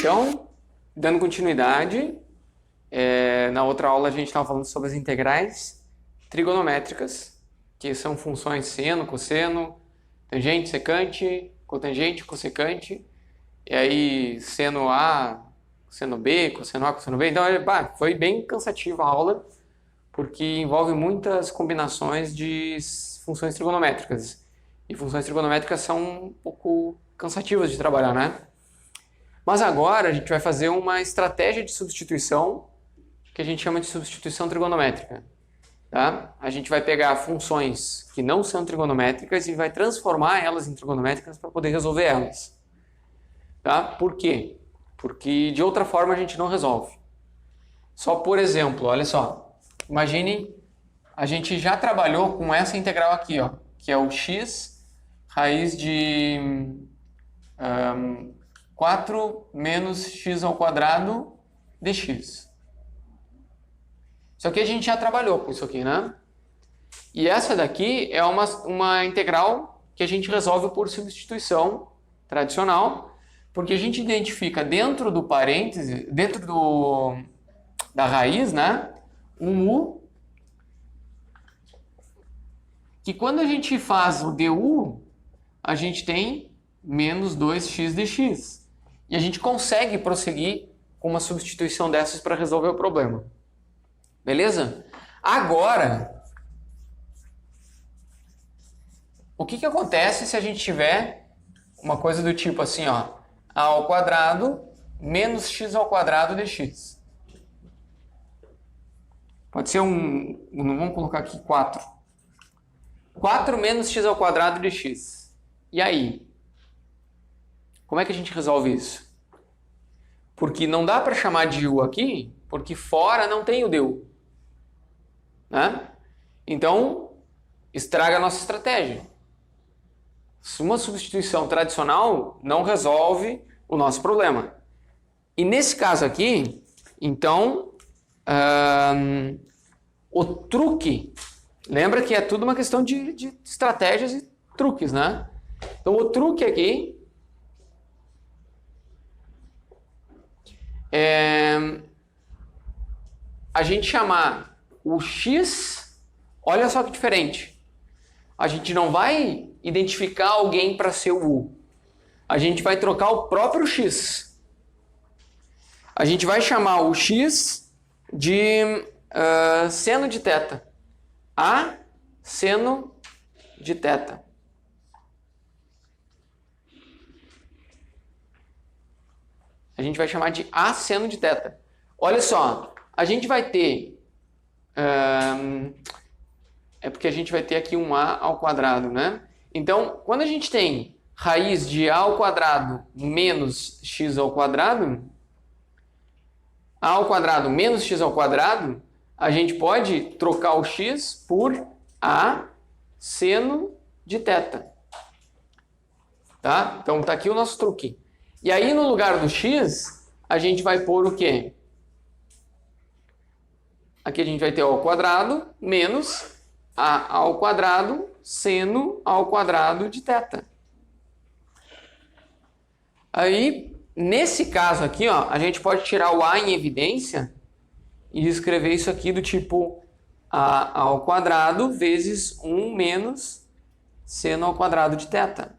Então, dando continuidade, na outra aula a gente estava falando sobre as integrais trigonométricas, que são funções seno, cosseno, tangente, secante, cotangente, cossecante, e aí seno A, cosseno B, cosseno A, cosseno B. Então, foi bem cansativa a aula, porque envolve muitas combinações de funções trigonométricas. E funções trigonométricas são um pouco cansativas de trabalhar, né? Mas agora a gente vai fazer uma estratégia de substituição que a gente chama de substituição trigonométrica. Tá? A gente vai pegar funções que não são trigonométricas e vai transformar elas em trigonométricas para poder resolver elas. Tá? Por quê? Porque de outra forma a gente não resolve. Só por exemplo, olha só. Imagine, a gente já trabalhou com essa integral aqui, ó, que é o x raiz de 4 menos x ao quadrado dx. Isso aqui a gente já trabalhou com isso aqui, né? E essa daqui é uma integral que a gente resolve por substituição tradicional, porque a gente identifica dentro do parêntese, da raiz, né? Um u, que quando a gente faz o du, a gente tem menos 2x dx. E a gente consegue prosseguir com uma substituição dessas para resolver o problema. Beleza? Agora, o que acontece se a gente tiver uma coisa do tipo assim, ó, a ao quadrado menos x ao quadrado dx. Pode ser vamos colocar aqui 4. 4 menos x ao quadrado dx. E aí? Como é que a gente resolve isso? Porque não dá para chamar de u aqui, porque fora não tem o du. Né? Então, estraga a nossa estratégia. Uma substituição tradicional não resolve o nosso problema. E nesse caso aqui, então, o truque, lembra que é tudo uma questão de estratégias e truques, né? Então, o truque aqui é a gente chamar o x, olha só que diferente. A gente não vai identificar alguém para ser o u. A gente vai trocar o próprio x. A gente vai chamar o x de seno de θ. A seno de θ. A gente vai chamar de A seno de θ. Olha só, a gente vai ter... é porque a gente vai ter aqui um A ao quadrado, né? Então, quando a gente tem raiz de A ao quadrado menos x ao quadrado, A ao quadrado menos x ao quadrado, a gente pode trocar o x por A seno de θ. Tá? Então, tá aqui o nosso truque. E aí, no lugar do x, a gente vai pôr o quê? Aqui a gente vai ter A ao quadrado menos A ao quadrado seno ao quadrado de θ. Aí, nesse caso aqui, ó, a gente pode tirar o A em evidência e escrever isso aqui do tipo A ao quadrado vezes 1 menos seno ao quadrado de θ.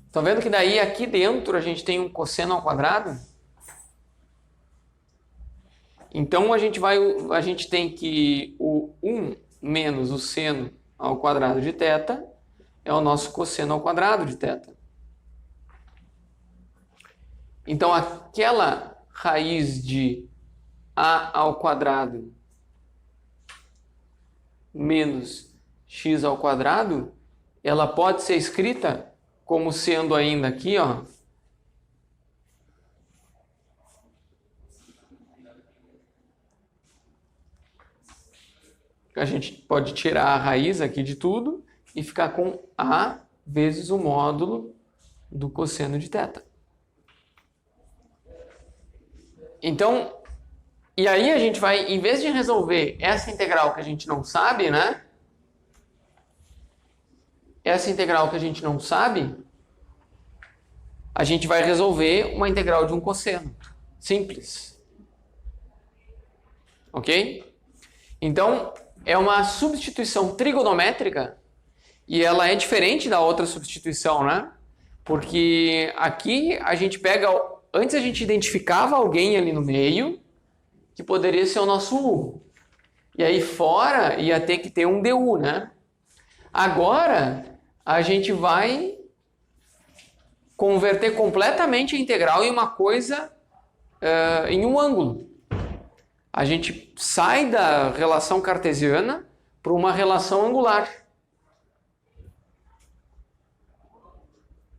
Estão vendo que daí aqui dentro a gente tem um cosseno ao quadrado? Então a gente tem que o 1 menos o seno ao quadrado de θ é o nosso cosseno ao quadrado de θ. Então aquela raiz de A ao quadrado menos x ao quadrado, ela pode ser escrita como sendo ainda aqui, ó, a gente pode tirar a raiz aqui de tudo e ficar com A vezes o módulo do cosseno de θ. Então, e aí a gente vai, em vez de resolver essa integral que a gente não sabe, né? Essa integral que a gente não sabe, a gente vai resolver uma integral de um cosseno. Simples. Ok? Então, é uma substituição trigonométrica e ela é diferente da outra substituição, né? Porque aqui a gente pega... Antes a gente identificava alguém ali no meio que poderia ser o nosso U. E aí fora ia ter que ter um DU, né? Agora a gente vai converter completamente a integral em uma coisa, em um ângulo. A gente sai da relação cartesiana para uma relação angular.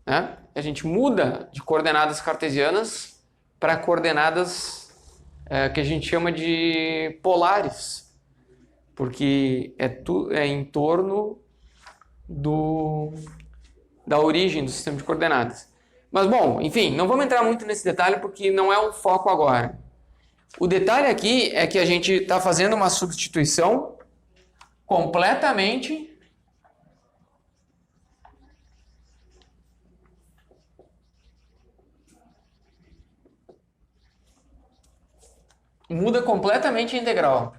Né? A gente muda de coordenadas cartesianas para coordenadas que a gente chama de polares, porque é em torno da origem do sistema de coordenadas. Mas, bom, enfim, não vamos entrar muito nesse detalhe porque não é o foco agora. O detalhe aqui é que a gente está fazendo uma substituição completamente muda completamente a integral.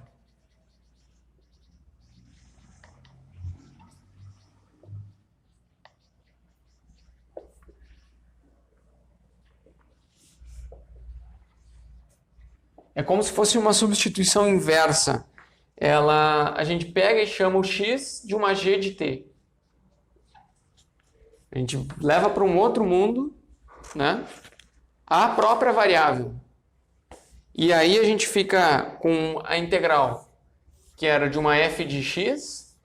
É como se fosse uma substituição inversa. A gente pega e chama o x de uma g de t. A gente leva para um outro mundo, né, a própria variável. E aí a gente fica com a integral, que era de uma f de x,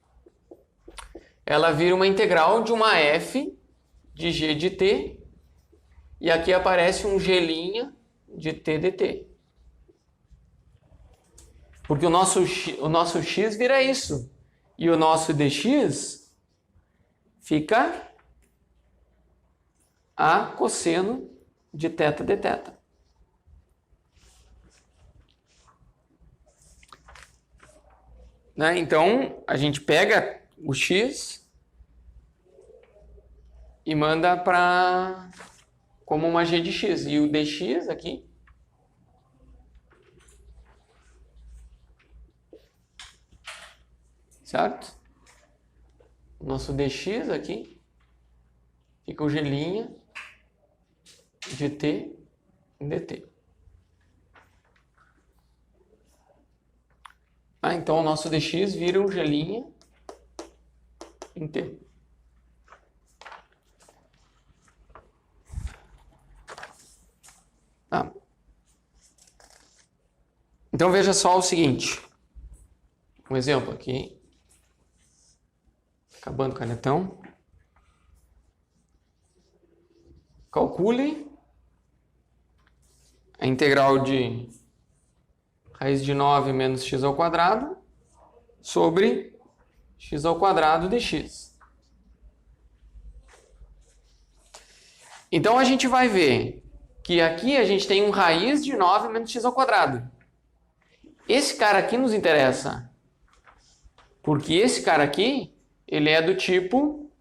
ela vira uma integral de uma f de g de t, e aqui aparece um g' de t dt. Porque o nosso x vira isso. E o nosso dx fica a cosseno de θ dθ. Né? Então, a gente pega o x e manda para como uma g de x. E o dx aqui certo? O nosso dx aqui fica o g' de t dt. Então o nosso dx vira um g' em t. Tá. Então veja só o seguinte. Um exemplo aqui. Acabando o canetão. Calcule a integral de raiz de 9 menos x ao quadrado sobre x ao quadrado dx. Então a gente vai ver que aqui a gente tem um raiz de 9 menos x ao quadrado. Esse cara aqui nos interessa, porque esse cara aqui ele é do tipo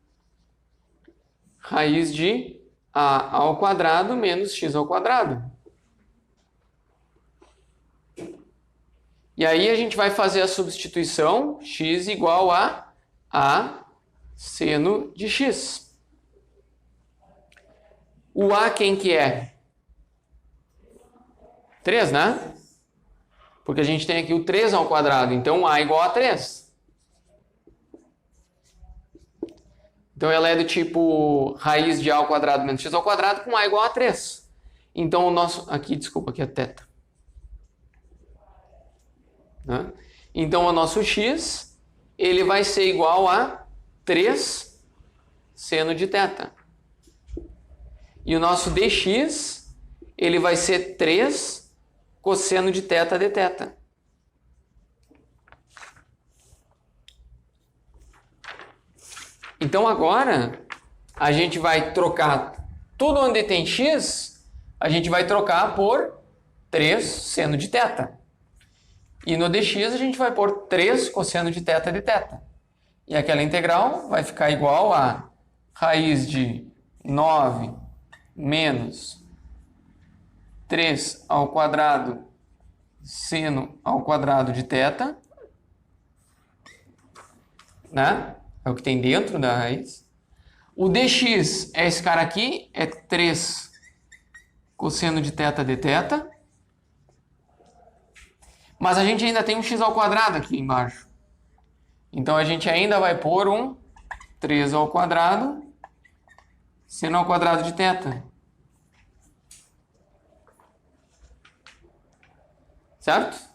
raiz de a ao quadrado menos x ao quadrado. E aí a gente vai fazer a substituição x igual a seno de x. O a quem que é? 3, né? Porque a gente tem aqui o 3 ao quadrado, então a igual a 3. Então ela é do tipo raiz de a ao quadrado menos x ao quadrado com a igual a 3. Então o nosso... Aqui, desculpa, aqui é θ. Né? Então o nosso x, ele vai ser igual a 3 seno de θ. E o nosso dx, ele vai ser 3 cosseno de θ dθ. Então agora a gente vai trocar tudo onde tem x, a gente vai trocar por 3 seno de θ. E no dx a gente vai pôr 3 cosseno de θ dθ. E aquela integral vai ficar igual a raiz de 9 menos 3 ao quadrado seno ao quadrado de θ, né? É o que tem dentro da raiz. O dx é esse cara aqui, é 3 cosseno de θ dθ. Mas a gente ainda tem um x ao quadrado aqui embaixo. Então a gente ainda vai pôr um 3 ao quadrado seno ao quadrado de θ. Certo?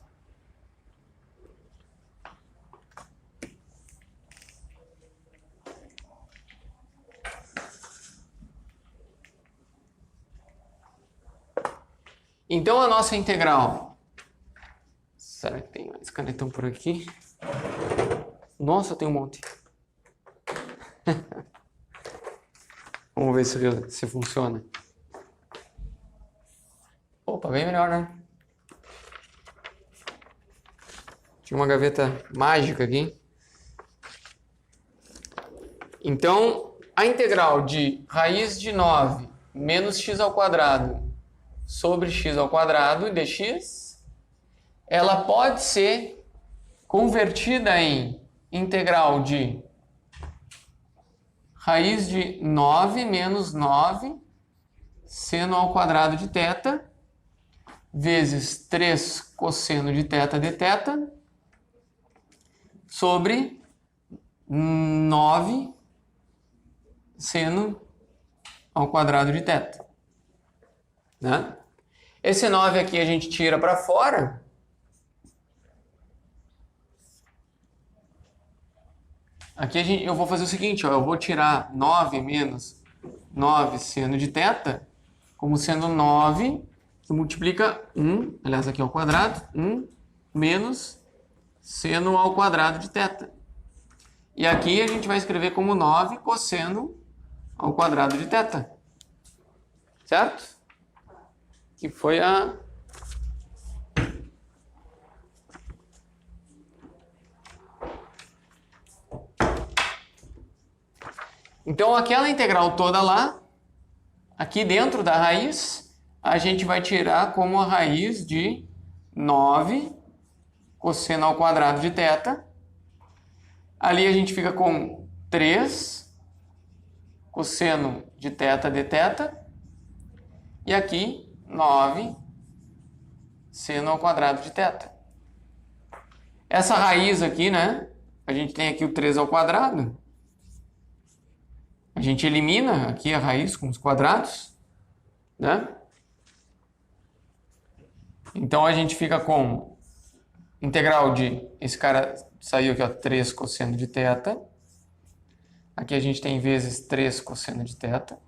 Então a nossa integral... Será que tem mais canetão por aqui? Nossa, tem um monte. Vamos ver se funciona. Opa, bem melhor, né? Tinha uma gaveta mágica aqui. Então, a integral de raiz de 9 menos x ao quadrado sobre x ao quadrado dx, ela pode ser convertida em integral de raiz de 9 menos 9 seno ao quadrado de θ vezes 3 cosseno de θ dθ sobre 9 seno ao quadrado de θ. Né? Esse 9 aqui a gente tira para fora. Aqui eu vou fazer o seguinte, ó, eu vou tirar 9 menos 9 seno de θ como sendo 9 que multiplica 1, aliás aqui ao quadrado, 1 menos seno ao quadrado de θ. E aqui a gente vai escrever como 9 cosseno ao quadrado de θ. Certo? Que foi a... Então, aquela integral toda lá, aqui dentro da raiz, a gente vai tirar como a raiz de 9 cosseno ao quadrado de θ. Ali a gente fica com 3 cosseno de θ dθ. E aqui, 9 seno ao quadrado de θ. Essa raiz aqui, né? A gente tem aqui o 3 ao quadrado. A gente elimina aqui a raiz com os quadrados, né? Então a gente fica com integral de... Esse cara saiu aqui, ó, 3 cosseno de θ. Aqui a gente tem vezes 3 cosseno de θ.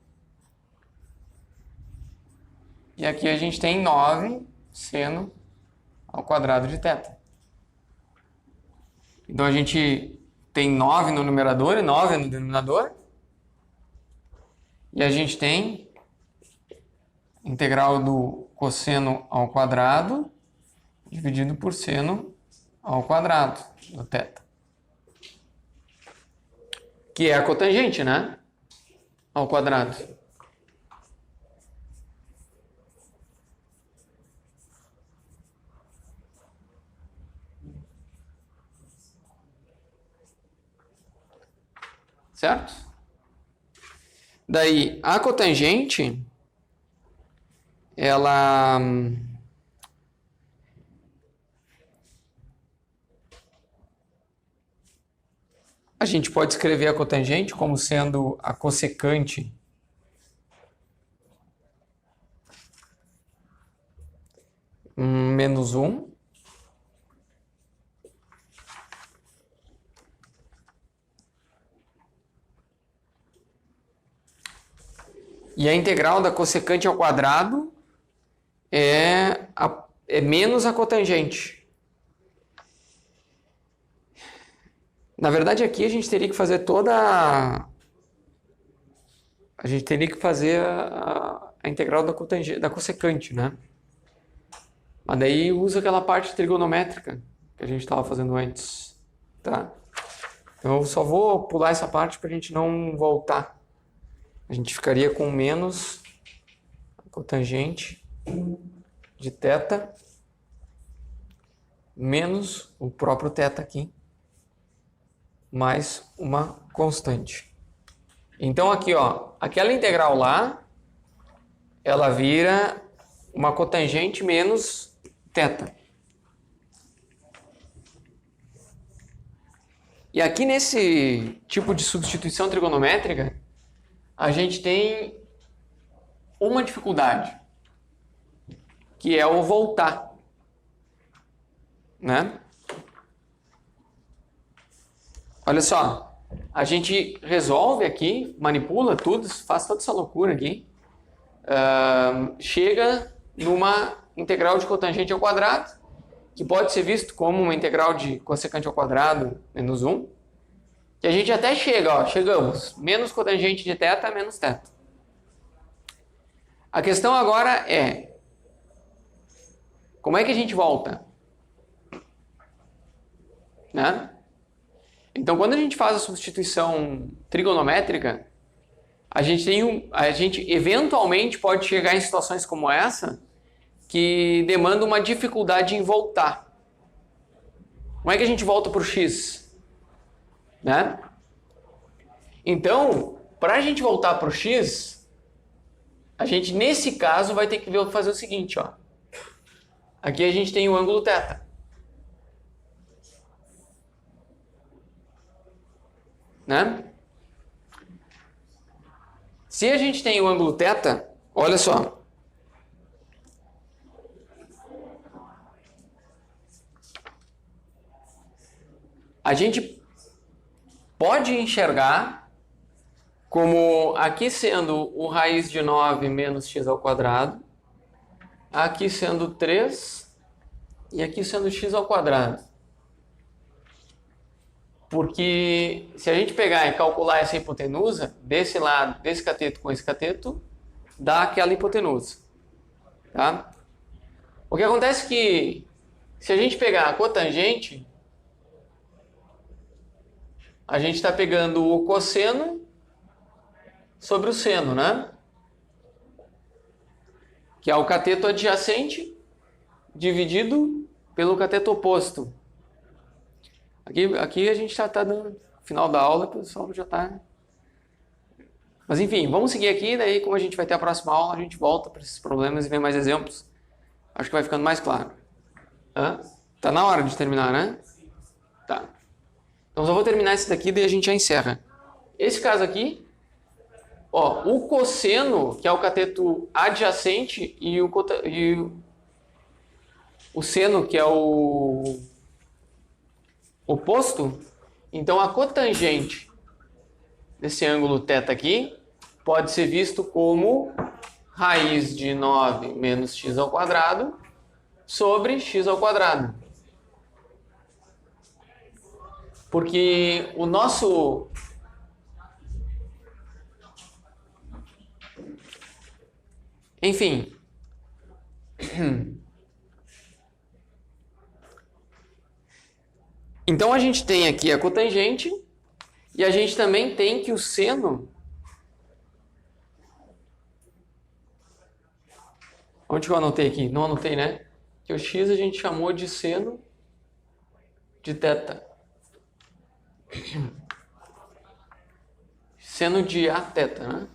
E aqui a gente tem 9 seno ao quadrado de θ. Então a gente tem 9 no numerador e 9 no denominador. E a gente tem integral do cosseno ao quadrado dividido por seno ao quadrado do θ. Que é a cotangente, né? Ao quadrado. Certo? Daí, a cotangente, ela... A gente pode escrever a cotangente como sendo a cossecante menos 1 e a integral da cossecante ao quadrado é menos a cotangente. Na verdade, aqui a gente teria que fazer a gente teria que fazer a integral da cossecante, né? Mas daí usa aquela parte trigonométrica que a gente estava fazendo antes, tá? Então eu só vou pular essa parte para a gente não voltar. A gente ficaria com menos cotangente de θ menos o próprio θ aqui, mais uma constante. Então aqui, ó, aquela integral lá, ela vira uma cotangente menos θ. E aqui nesse tipo de substituição trigonométrica, a gente tem uma dificuldade, que é o voltar, né? Olha só, a gente resolve aqui, manipula tudo, faz toda essa loucura aqui, chega numa integral de cotangente ao quadrado, que pode ser visto como uma integral de cossecante ao quadrado menos 1, que a gente até chega, ó, chegamos, menos cotangente de θ menos θ. A questão agora é, como é que a gente volta? Né? Então, quando a gente faz a substituição trigonométrica, a gente eventualmente pode chegar em situações como essa, que demanda uma dificuldade em voltar. Como é que a gente volta para o x? Né? Então, para a gente voltar para o x, a gente, nesse caso, vai ter que fazer o seguinte, ó. Aqui a gente tem o ângulo θ. Né? Se a gente tem o ângulo θ, olha só. A gente pode enxergar como aqui sendo o raiz de 9 menos x ao quadrado, aqui sendo 3 e aqui sendo x ao quadrado. Porque se a gente pegar e calcular essa hipotenusa, desse lado, desse cateto com esse cateto, dá aquela hipotenusa. Tá? O que acontece é que, se a gente pegar a cotangente, a gente está pegando o cosseno sobre o seno, né? Que é o cateto adjacente dividido pelo cateto oposto. Aqui a gente já está no final da aula, o pessoal já está... Mas enfim, vamos seguir aqui, daí como a gente vai ter a próxima aula, a gente volta para esses problemas e vê mais exemplos. Acho que vai ficando mais claro. Tá na hora de terminar, né? Tá. Então só vou terminar esse daqui, daí a gente já encerra. Esse caso aqui, ó, o cosseno, que é o cateto adjacente, e o seno, que é o oposto, então a cotangente desse ângulo θ aqui pode ser visto como raiz de 9 menos x ao quadrado sobre x ao quadrado. Porque o nosso... Enfim. Então a gente tem aqui a cotangente e a gente também tem que o seno... Onde que eu anotei aqui? Não anotei, né? Que o x a gente chamou de seno de θ. Seno de a θ, né?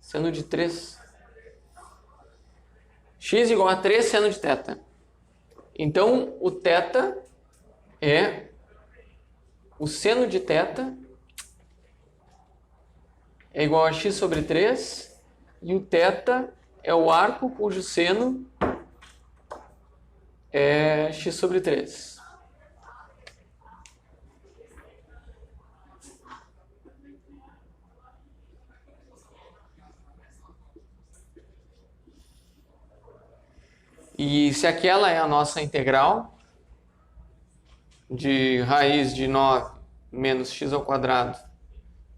Seno de 3. X igual a 3 seno de θ. Então, o θ é o seno de θ é igual a x sobre 3 e o θ é o arco cujo seno é x sobre 3. E se aquela é a nossa integral de raiz de 9 menos x ao quadrado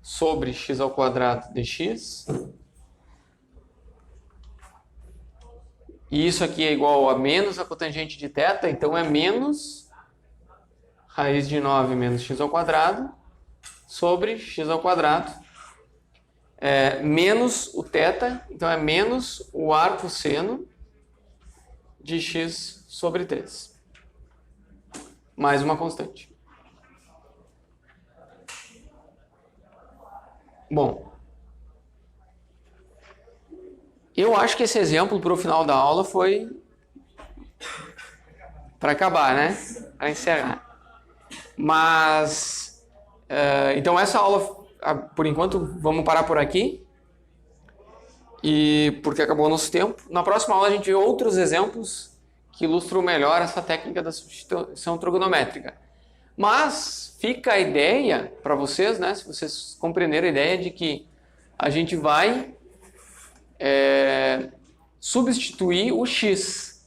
sobre x ao quadrado dx, e isso aqui é igual a menos a cotangente de θ, então é menos raiz de 9 menos x ao quadrado sobre x ao quadrado menos o θ, então é menos o arco seno de x sobre 3. Mais uma constante. Bom, eu acho que esse exemplo para o final da aula foi para acabar, né? Para encerrar. Mas, então essa aula, por enquanto, vamos parar por aqui. E porque acabou o nosso tempo. Na próxima aula a gente vê outros exemplos que ilustram melhor essa técnica da substituição trigonométrica. Mas fica a ideia para vocês, né? Se vocês compreenderam a ideia de que a gente vai substituir o x,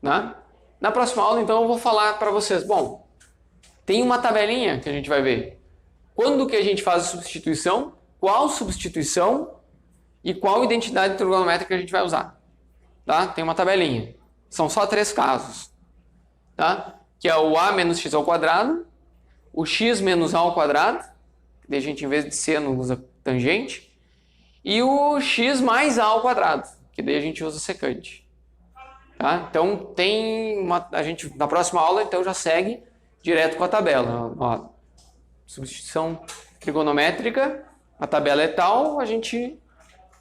né? Na próxima aula, então, eu vou falar para vocês. Bom, tem uma tabelinha que a gente vai ver. Quando que a gente faz a substituição, qual substituição e qual identidade trigonométrica a gente vai usar. Tá? Tem uma tabelinha. São só 3 casos. Tá? Que é o a menos x ao quadrado, o x menos a ao quadrado, que daí a gente, em vez de seno, usa tangente, e o x mais a ao quadrado, que daí a gente usa secante. Tá? Então, a gente, na próxima aula, então, já segue direto com a tabela. Ó, substituição trigonométrica, a tabela é tal, a gente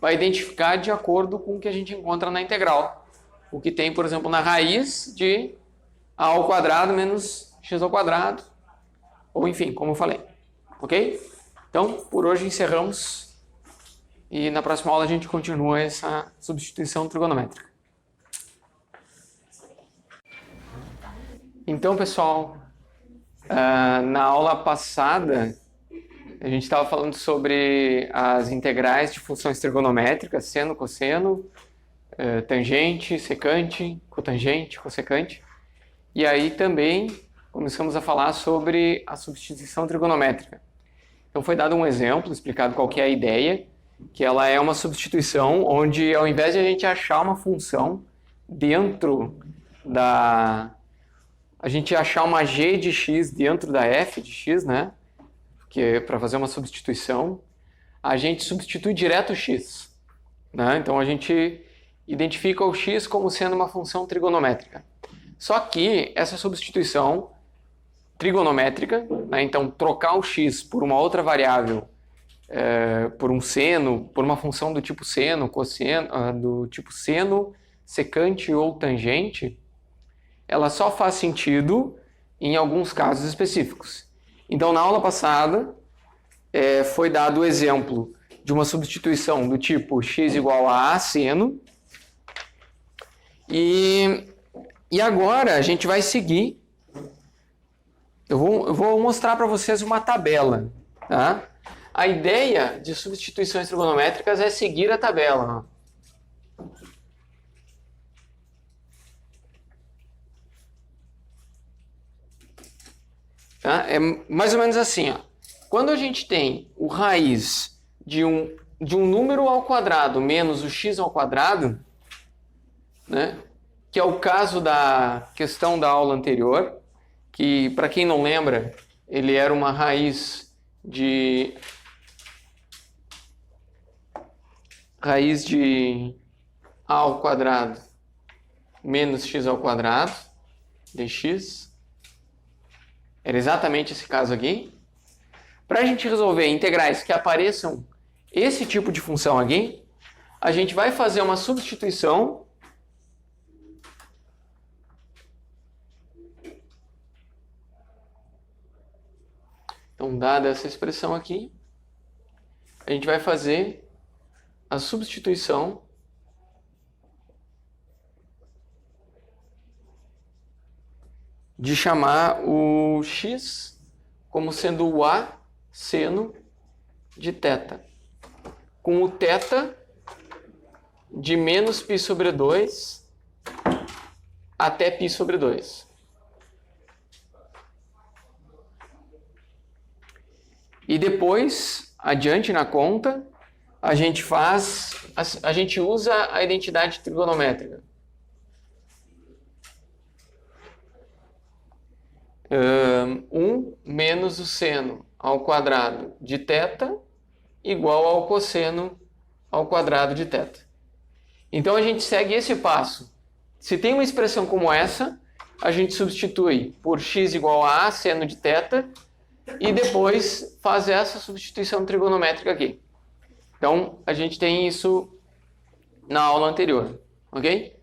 vai identificar de acordo com o que a gente encontra na integral. O que tem, por exemplo, na raiz de a ao quadrado menos x ao quadrado, ou enfim, como eu falei. Ok? Então, por hoje encerramos e na próxima aula a gente continua essa substituição trigonométrica. Então, pessoal, na aula passada a gente estava falando sobre as integrais de funções trigonométricas, seno, cosseno, tangente, secante, cotangente, cossecante. E aí também começamos a falar sobre a substituição trigonométrica. Então foi dado um exemplo, explicado qual que é a ideia, que ela é uma substituição onde, ao invés de a gente achar uma função dentro da... a gente achar uma g de x dentro da f de x, né? Que é para fazer uma substituição, a gente substitui direto o x. Né? Então a gente identifica o x como sendo uma função trigonométrica. Só que essa substituição trigonométrica, né? Então trocar o x por uma outra variável, por um seno, por uma função do tipo seno, cosseno, do tipo seno, secante ou tangente, ela só faz sentido em alguns casos específicos. Então, na aula passada, foi dado o exemplo de uma substituição do tipo x igual a seno. E agora a gente vai seguir. Eu vou mostrar para vocês uma tabela. Tá? A ideia de substituições trigonométricas é seguir a tabela. Tá? É mais ou menos assim. Ó. Quando a gente tem o raiz de um número ao quadrado menos o x ao quadrado, né, que é o caso da questão da aula anterior, que, para quem não lembra, ele era uma raiz de a ao quadrado menos x ao quadrado dx. Era exatamente esse caso aqui. Para a gente resolver integrais que apareçam esse tipo de função aqui, a gente vai fazer uma substituição Então, dada essa expressão aqui, a gente vai fazer a substituição de chamar o x como sendo o a seno de θ, com o θ de menos π sobre 2 até π sobre 2. E depois, adiante na conta, a gente usa a identidade trigonométrica. 1 menos o seno ao quadrado de θ igual ao cosseno ao quadrado de θ. Então a gente segue esse passo. Se tem uma expressão como essa, a gente substitui por x igual a seno de θ e depois faz essa substituição trigonométrica aqui. Então a gente tem isso na aula anterior, ok?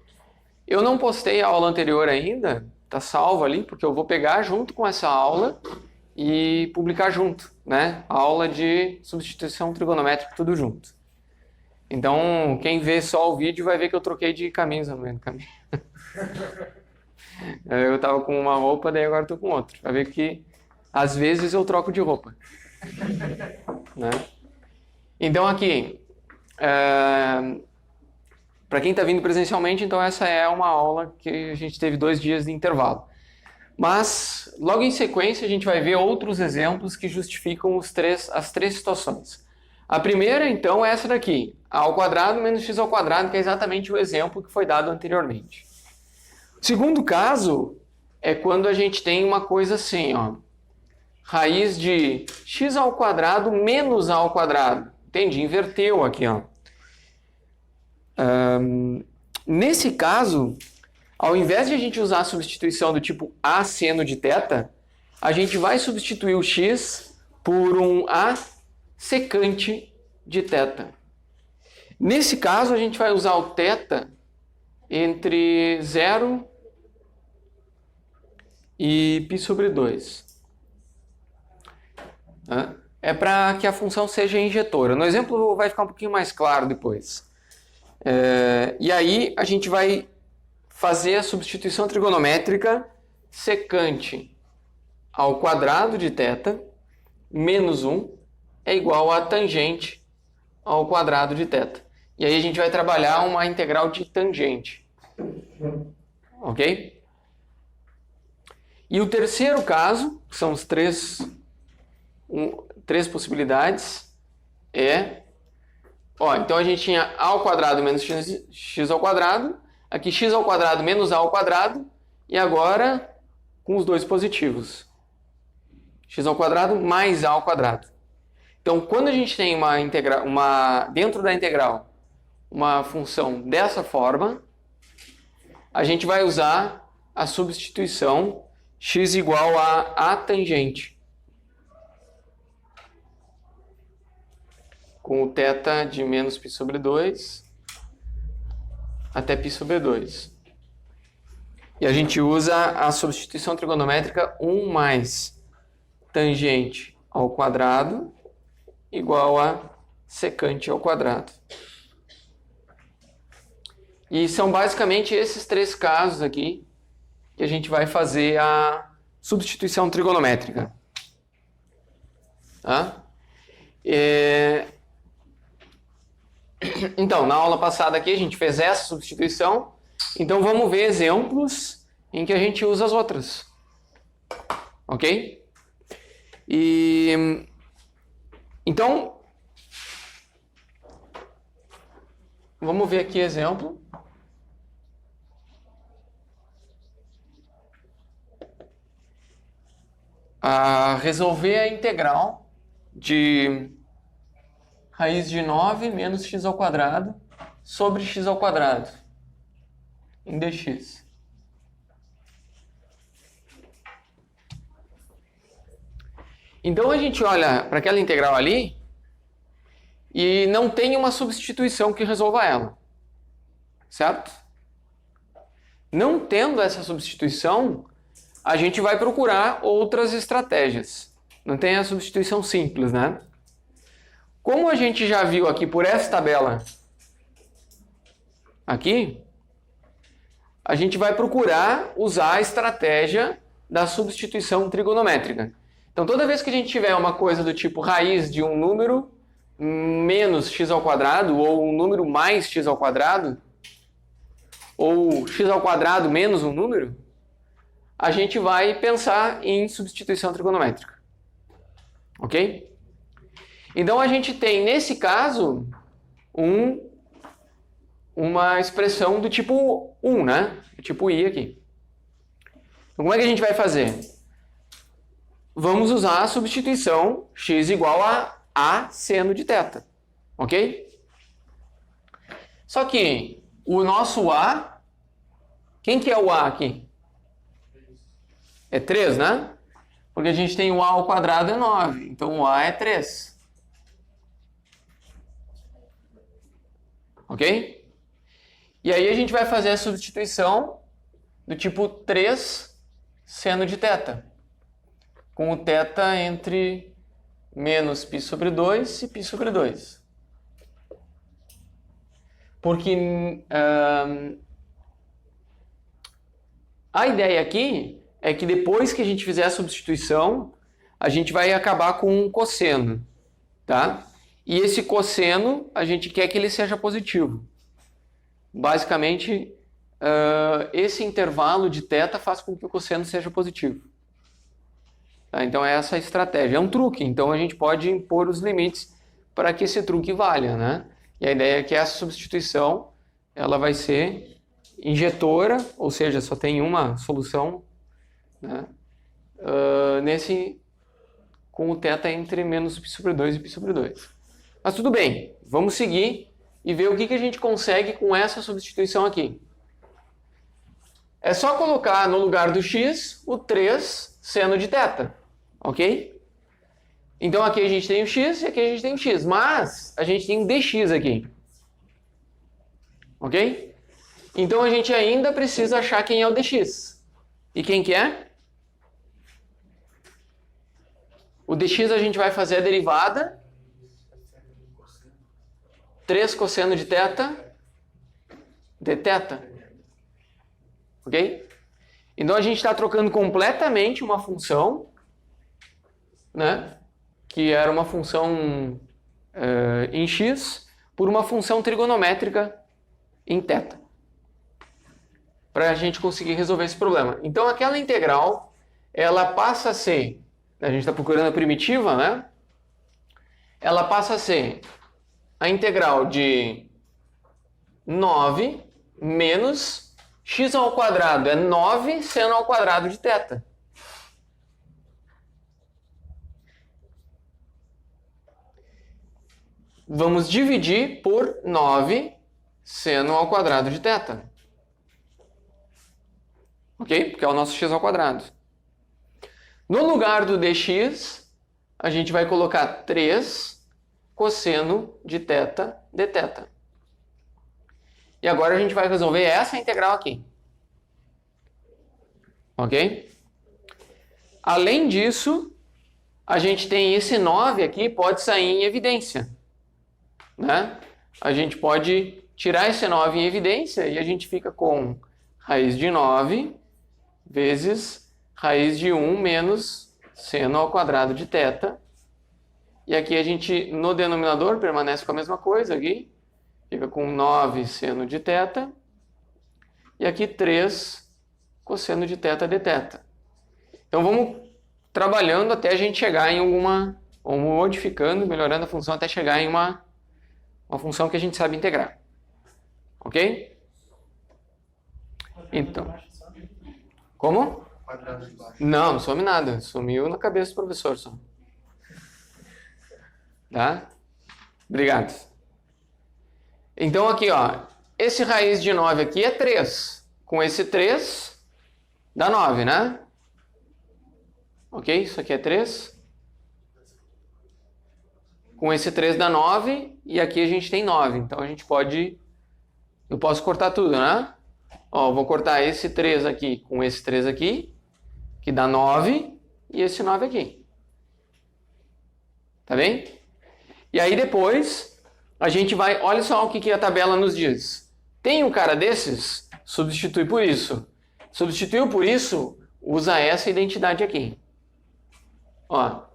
Eu não postei a aula anterior ainda, tá salvo ali, porque eu vou pegar junto com essa aula e publicar junto, né? A aula de substituição trigonométrica, tudo junto. Então, quem vê só o vídeo vai ver que eu troquei de camisa no meio do caminho. Eu tava com uma roupa, daí agora tô com outra. Vai ver que, às vezes, eu troco de roupa. Né? Então, aqui, para quem está vindo presencialmente, então essa é uma aula que a gente teve 2 dias de intervalo. Mas, logo em sequência, a gente vai ver outros exemplos que justificam as três situações. A primeira, então, é essa daqui, a ao quadrado menos x ao quadrado, que é exatamente o exemplo que foi dado anteriormente. O segundo caso é quando a gente tem uma coisa assim, ó, raiz de x ao quadrado menos a ao quadrado. Entende? Inverteu aqui, ó. Nesse caso, ao invés de a gente usar a substituição do tipo a seno de θ, a gente vai substituir o x por um a secante de θ. Nesse caso, a gente vai usar o θ entre 0 e π sobre 2. É para que a função seja injetora. No exemplo vai ficar um pouquinho mais claro depois. E aí a gente vai fazer a substituição trigonométrica secante ao quadrado de θ menos 1 é igual a tangente ao quadrado de θ. E aí a gente vai trabalhar uma integral de tangente. Ok? E o terceiro caso, que são os três possibilidades, então a gente tinha a ao quadrado menos x ao quadrado, aqui x ao quadrado menos a ao quadrado, e agora com os dois positivos. X ao quadrado mais a ao quadrado. Então, quando a gente tem dentro da integral uma função dessa forma, a gente vai usar a substituição x igual a tangente, com o θ de menos π sobre 2 até π sobre 2. E a gente usa a substituição trigonométrica 1 mais tangente ao quadrado igual a secante ao quadrado. E são basicamente esses 3 casos aqui que a gente vai fazer a substituição trigonométrica. Tá? Então, na aula passada aqui a gente fez essa substituição, então vamos ver exemplos em que a gente usa as outras. Ok? Então, vamos ver aqui exemplo. Resolver a integral de raiz de 9 menos x ao quadrado sobre x ao quadrado em dx. Então a gente olha para aquela integral ali e não tem uma substituição que resolva ela. Certo? Não tendo essa substituição, a gente vai procurar outras estratégias. Não tem a substituição simples, né? Como a gente já viu aqui por essa tabela aqui, a gente vai procurar usar a estratégia da substituição trigonométrica. Então, toda vez que a gente tiver uma coisa do tipo raiz de um número menos x ao quadrado, ou um número mais x ao quadrado, ou x ao quadrado menos um número, a gente vai pensar em substituição trigonométrica. Ok? Então, a gente tem, nesse caso, uma expressão do tipo 1, né? Do tipo i aqui. Então, como é que a gente vai fazer? Vamos usar a substituição x igual a A seno de θ, ok? Só que o nosso A, quem que é o A aqui? É 3, né? Porque a gente tem o A ao quadrado é 9, então o A é 3. Ok? E aí a gente vai fazer a substituição do tipo 3 seno de θ, com o θ entre menos π sobre 2 e π sobre 2. Porque a ideia aqui é que depois que a gente fizer a substituição, a gente vai acabar com um cosseno, tá? E esse cosseno, a gente quer que ele seja positivo. Basicamente, esse intervalo de θ faz com que o cosseno seja positivo. Tá? Então, é essa a estratégia. É um truque, então a gente pode impor os limites para que esse truque valha, né? E a ideia é que essa substituição ela vai ser injetora, ou seja, só tem uma solução, né? Com o θ entre menos π sobre 2 e π sobre 2. Mas tudo bem, vamos seguir e ver o que a gente consegue com essa substituição aqui. É só colocar no lugar do x o 3 seno de θ, ok? Então aqui a gente tem o x e aqui a gente tem o x, mas a gente tem um dx aqui, ok? Então a gente ainda precisa achar quem é o dx. E quem que é? O dx a gente vai fazer a derivada 3 cosseno de θ dθ. Ok? Então a gente está trocando completamente uma função, né, que era uma função em x, por uma função trigonométrica em θ, para a gente conseguir resolver esse problema. Então aquela integral, ela passa a ser, a gente está procurando a primitiva, né? Ela passa a ser a integral de 9 menos x ao quadrado é 9 seno ao quadrado de θ. Vamos dividir por 9 seno ao quadrado de θ. Ok? Porque é o nosso x ao quadrado. No lugar do dx, a gente vai colocar 3 cosseno de θ dθ. E agora a gente vai resolver essa integral aqui. Ok? Além disso, a gente tem esse 9 aqui, pode sair em evidência, né? A gente pode tirar esse 9 em evidência e a gente fica com raiz de 9 vezes raiz de 1 menos seno ao quadrado de θ. E aqui a gente, no denominador, permanece com a mesma coisa aqui. Fica com 9 seno de θ. E aqui 3 cosseno de θ dθ. Então vamos trabalhando até a gente chegar em alguma... Ou modificando, melhorando a função até chegar em uma função que a gente sabe integrar. Ok? Então... Como? Não, não some nada. Sumiu na cabeça do professor só. Tá? Obrigado. Então aqui, ó, esse raiz de 9 aqui é 3. Com esse 3, dá 9, né? Ok? Isso aqui é 3. Com esse 3 dá 9. E aqui a gente tem 9. Então a gente pode... Eu posso cortar tudo, né? Ó, vou cortar esse 3 aqui com esse 3 aqui, que dá 9. E esse 9 aqui. Tá bem? E aí depois... A gente vai, olha só o que a tabela nos diz. Tem um cara desses? Substitui por isso. Substituiu por isso, usa essa identidade aqui. Ó.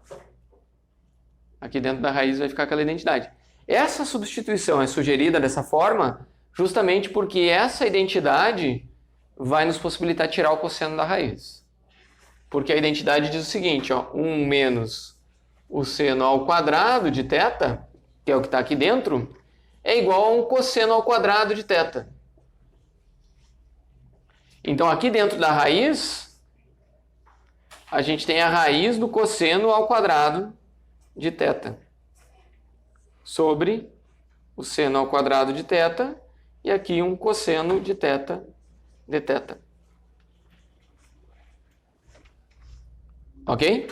Aqui dentro da raiz vai ficar aquela identidade. Essa substituição é sugerida dessa forma justamente porque essa identidade vai nos possibilitar tirar o cosseno da raiz. Porque a identidade diz o seguinte, ó, 1 menos o seno ao quadrado de θ, que é o que está aqui dentro, é igual a um cosseno ao quadrado de θ. Então, aqui dentro da raiz, a gente tem a raiz do cosseno ao quadrado de θ. sobre o seno ao quadrado de θ e aqui um cosseno de θ dθ. Ok?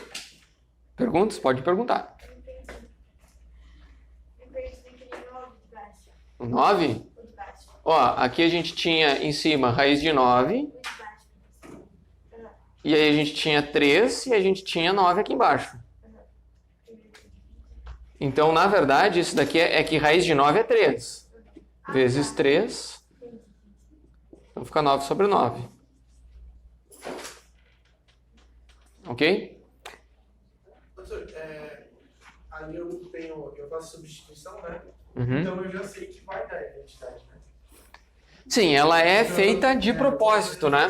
Perguntas? Pode perguntar. O 9? Ó, aqui a gente tinha em cima raiz de 9. E aí a gente tinha 3 e a gente tinha 9 aqui embaixo. Então, na verdade, isso daqui é que raiz de 9 é 3. Vezes 3. Então fica 9 sobre 9. Ok? Professor, ali eu faço substituição, né? Uhum. Então eu já sei que vai dar a identidade, né? Sim, ela é feita de propósito, né?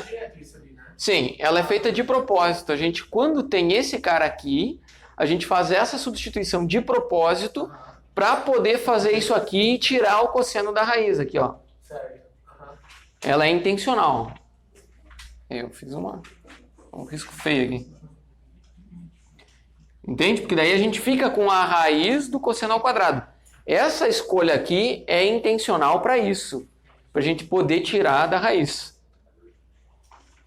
Sim, ela é feita de propósito. A gente, quando tem esse cara aqui, a gente faz essa substituição de propósito para poder fazer isso aqui e tirar o cosseno da raiz aqui, ó. Certo. Ela é intencional. Eu fiz um risco feio aqui. Entende? Porque daí a gente fica com a raiz do cosseno ao quadrado. Essa escolha aqui é intencional para isso. Para a gente poder tirar da raiz.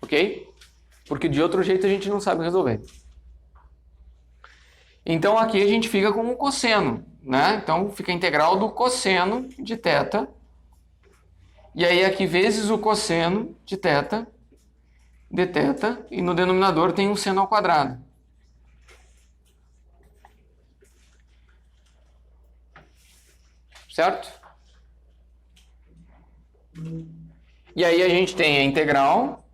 Ok? Porque de outro jeito a gente não sabe resolver. Então aqui a gente fica com o cosseno, né? Então fica a integral do cosseno de θ. E aí aqui vezes o cosseno de θ dθ. E no denominador tem um seno ao quadrado. Certo? E aí a gente tem a integral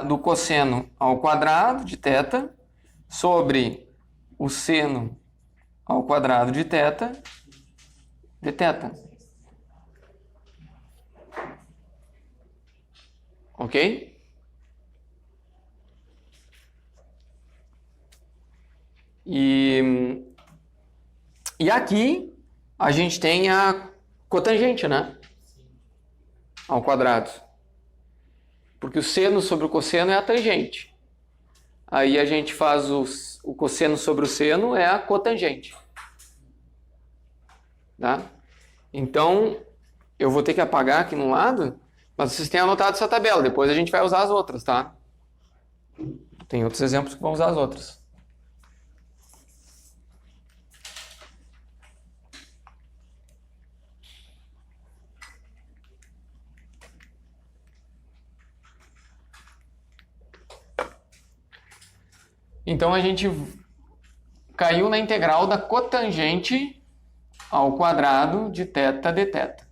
do cosseno ao quadrado de θ sobre o seno ao quadrado de θ dθ. Ok? E aqui a gente tem a cotangente, né? Ao quadrado. Porque o seno sobre o cosseno é a tangente. Aí a gente faz o cosseno sobre o seno é a cotangente. Tá? Então, eu vou ter que apagar aqui no lado, mas vocês têm anotado essa tabela. Depois a gente vai usar as outras, tá? Tem outros exemplos que vão usar as outras. Então a gente caiu na integral da cotangente ao quadrado de θ dθ.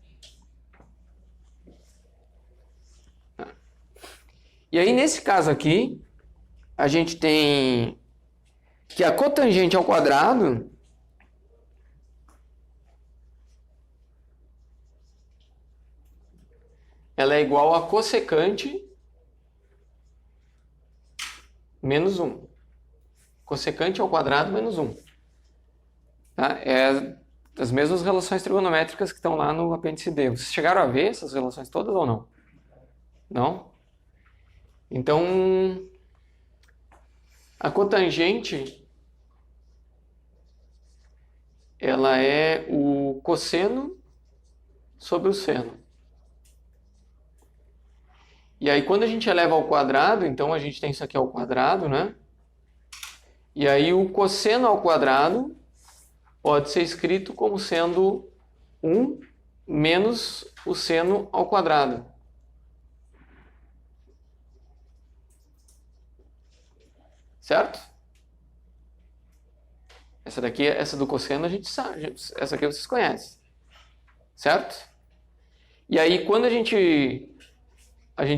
E aí nesse caso aqui, a gente tem que a cotangente ao quadrado ela é igual a cossecante menos 1. Cossecante ao quadrado menos 1. Tá? É as mesmas relações trigonométricas que estão lá no apêndice D. Vocês chegaram a ver essas relações todas ou não? Não? Então, a cotangente ela é o cosseno sobre o seno. E aí, quando a gente eleva ao quadrado, então a gente tem isso aqui ao quadrado, né? E aí o cosseno ao quadrado pode ser escrito como sendo 1 menos o seno ao quadrado. Certo? Essa do cosseno a gente sabe. Essa aqui vocês conhecem. Certo? E aí quando a gente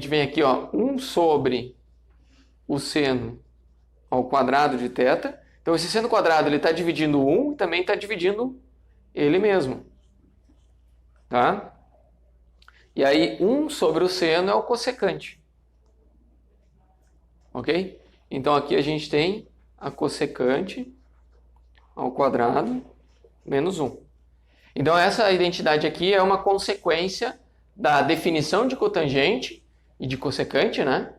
vem aqui, ó, 1 sobre o seno ao quadrado de θ. Então, esse seno quadrado ele está dividindo 1 e também está dividindo ele mesmo. Tá? E aí, 1 sobre o seno é o cossecante. Ok? Então, aqui a gente tem a cossecante ao quadrado menos 1. Então, essa identidade aqui é uma consequência da definição de cotangente e de cossecante, né?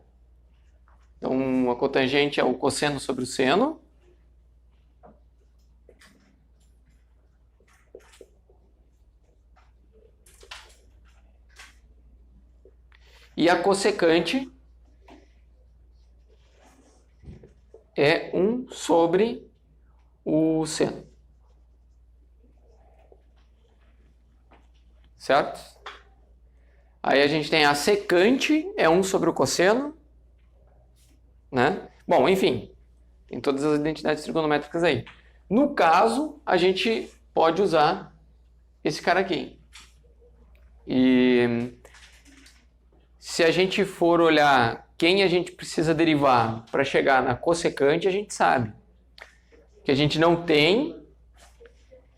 Então, a cotangente é o cosseno sobre o seno. E a cossecante é 1 sobre o seno. Certo? Aí a gente tem a secante, é 1 sobre o cosseno. Né? Bom, enfim, tem todas as identidades trigonométricas aí. No caso, a gente pode usar esse cara aqui. E se a gente for olhar quem a gente precisa derivar para chegar na cossecante, a gente sabe. O que a gente não tem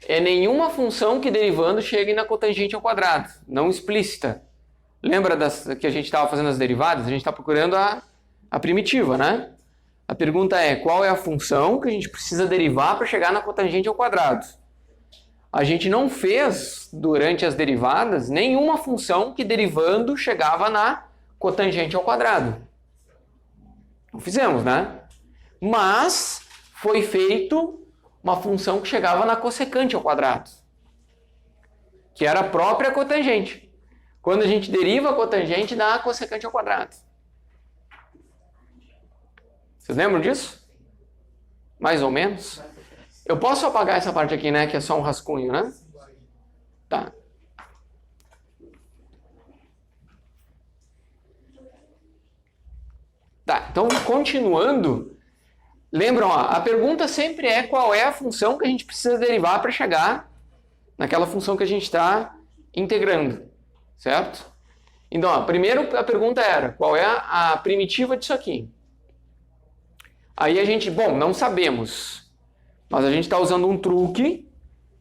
é nenhuma função que derivando chegue na cotangente ao quadrado, não explícita. Lembra que a gente estava fazendo as derivadas? A gente está procurando a primitiva, né? A pergunta é, qual é a função que a gente precisa derivar para chegar na cotangente ao quadrado? A gente não fez, durante as derivadas, nenhuma função que derivando chegava na cotangente ao quadrado. Não fizemos, né? Mas foi feito uma função que chegava na cossecante ao quadrado, que era a própria cotangente. Quando a gente deriva a cotangente, dá a cossecante ao quadrado. Vocês lembram disso? Mais ou menos? Eu posso apagar essa parte aqui, né? Que é só um rascunho, né? Tá. Tá, então continuando. Lembram, ó, a pergunta sempre é qual é a função que a gente precisa derivar para chegar naquela função que a gente está integrando, certo? Então, ó, primeiro a pergunta era, qual é a primitiva disso aqui? Aí a gente, bom, não sabemos. Mas a gente está usando um truque,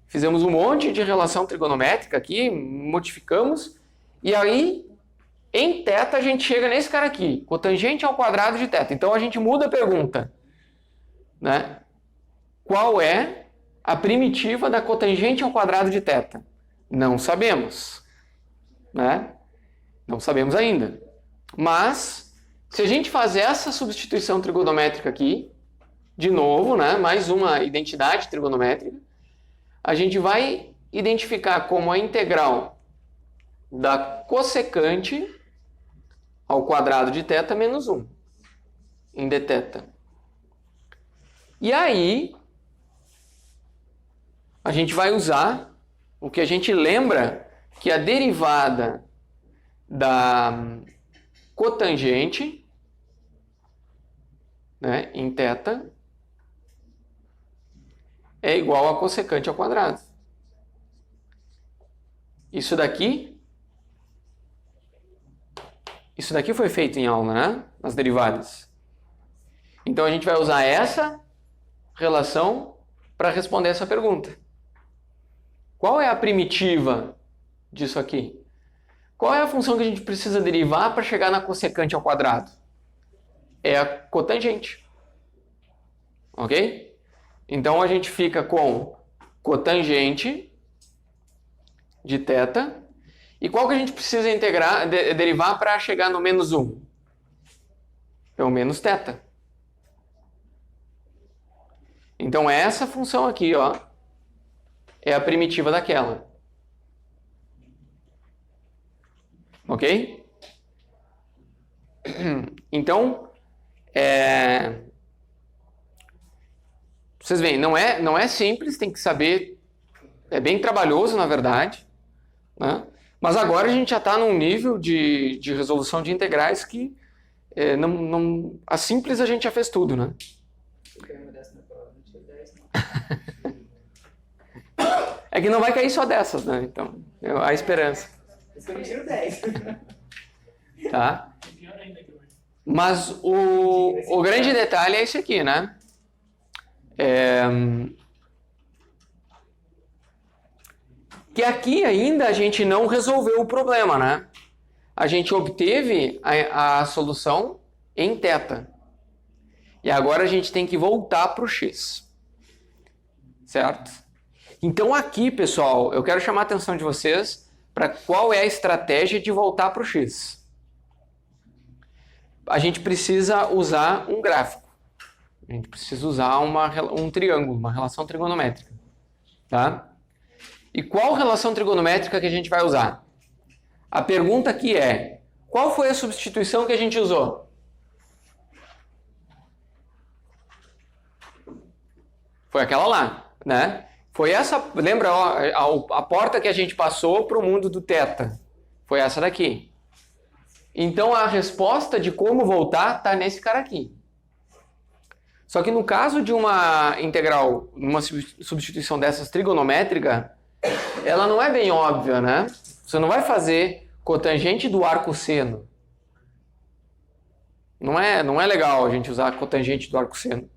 fizemos um monte de relação trigonométrica aqui, modificamos, e aí, em θ, a gente chega nesse cara aqui, cotangente ao quadrado de θ. Então a gente muda a pergunta, né? Qual é a primitiva da cotangente ao quadrado de θ? Não sabemos, né? Não sabemos ainda. Mas, se a gente fazer essa substituição trigonométrica aqui, de novo, né, mais uma identidade trigonométrica, a gente vai identificar como a integral da cossecante ao quadrado de θ menos 1, em dθ. E aí, a gente vai usar o que a gente lembra que a derivada da cotangente, né, em θ, é igual a cossecante ao quadrado. Isso daqui foi feito em aula, né? Nas derivadas. Então a gente vai usar essa relação para responder essa pergunta. Qual é a primitiva disso aqui? Qual é a função que a gente precisa derivar para chegar na cossecante ao quadrado? É a cotangente. Ok? Então a gente fica com cotangente de θ. E qual que a gente precisa integrar, derivar para chegar no menos 1? É o menos θ. Então essa função aqui, ó, é a primitiva daquela. Ok? Então, vocês veem, não é simples, tem que saber, é bem trabalhoso, na verdade, né? Mas agora a gente já está num nível de resolução de integrais que a simples a gente já fez tudo, né? É que não vai cair só dessas, né? Então, a esperança. Eu tiro 10. Tá? Mas o grande detalhe é esse aqui, né? Que aqui ainda a gente não resolveu o problema, né? A gente obteve a solução em θ. E agora a gente tem que voltar para o x. Certo? Então aqui, pessoal, eu quero chamar a atenção de vocês para qual é a estratégia de voltar para o x. A gente precisa usar um gráfico. A gente precisa usar um triângulo, uma relação trigonométrica. Tá? E qual relação trigonométrica que a gente vai usar? A pergunta aqui é, Qual foi a substituição que a gente usou? Foi aquela lá, né? Foi essa, lembra, ó, a porta que a gente passou para o mundo do θ. Foi essa daqui. Então a resposta de como voltar está nesse cara aqui. Só que no caso de uma integral, uma substituição dessas trigonométrica, ela não é bem óbvia, né? Você não vai fazer cotangente do arco seno. Não é legal a gente usar cotangente do arco seno.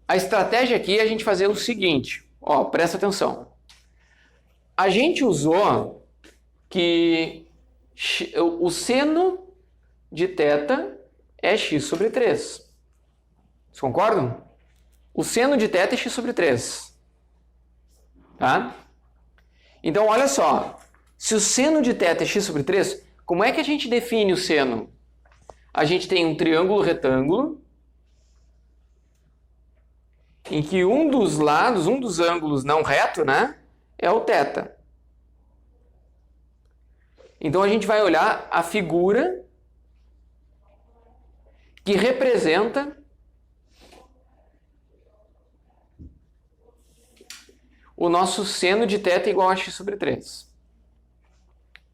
A estratégia aqui é a gente fazer o seguinte, ó, presta atenção. A gente usou que o seno de θ é x sobre 3. Vocês concordam? O seno de θ é x sobre 3. Tá? Então, olha só. Se o seno de θ é x sobre 3, como é que a gente define o seno? A gente tem um triângulo retângulo em que um dos lados, um dos ângulos não reto, né, é o θ. Então a gente vai olhar a figura que representa o nosso seno de θ igual a x sobre 3.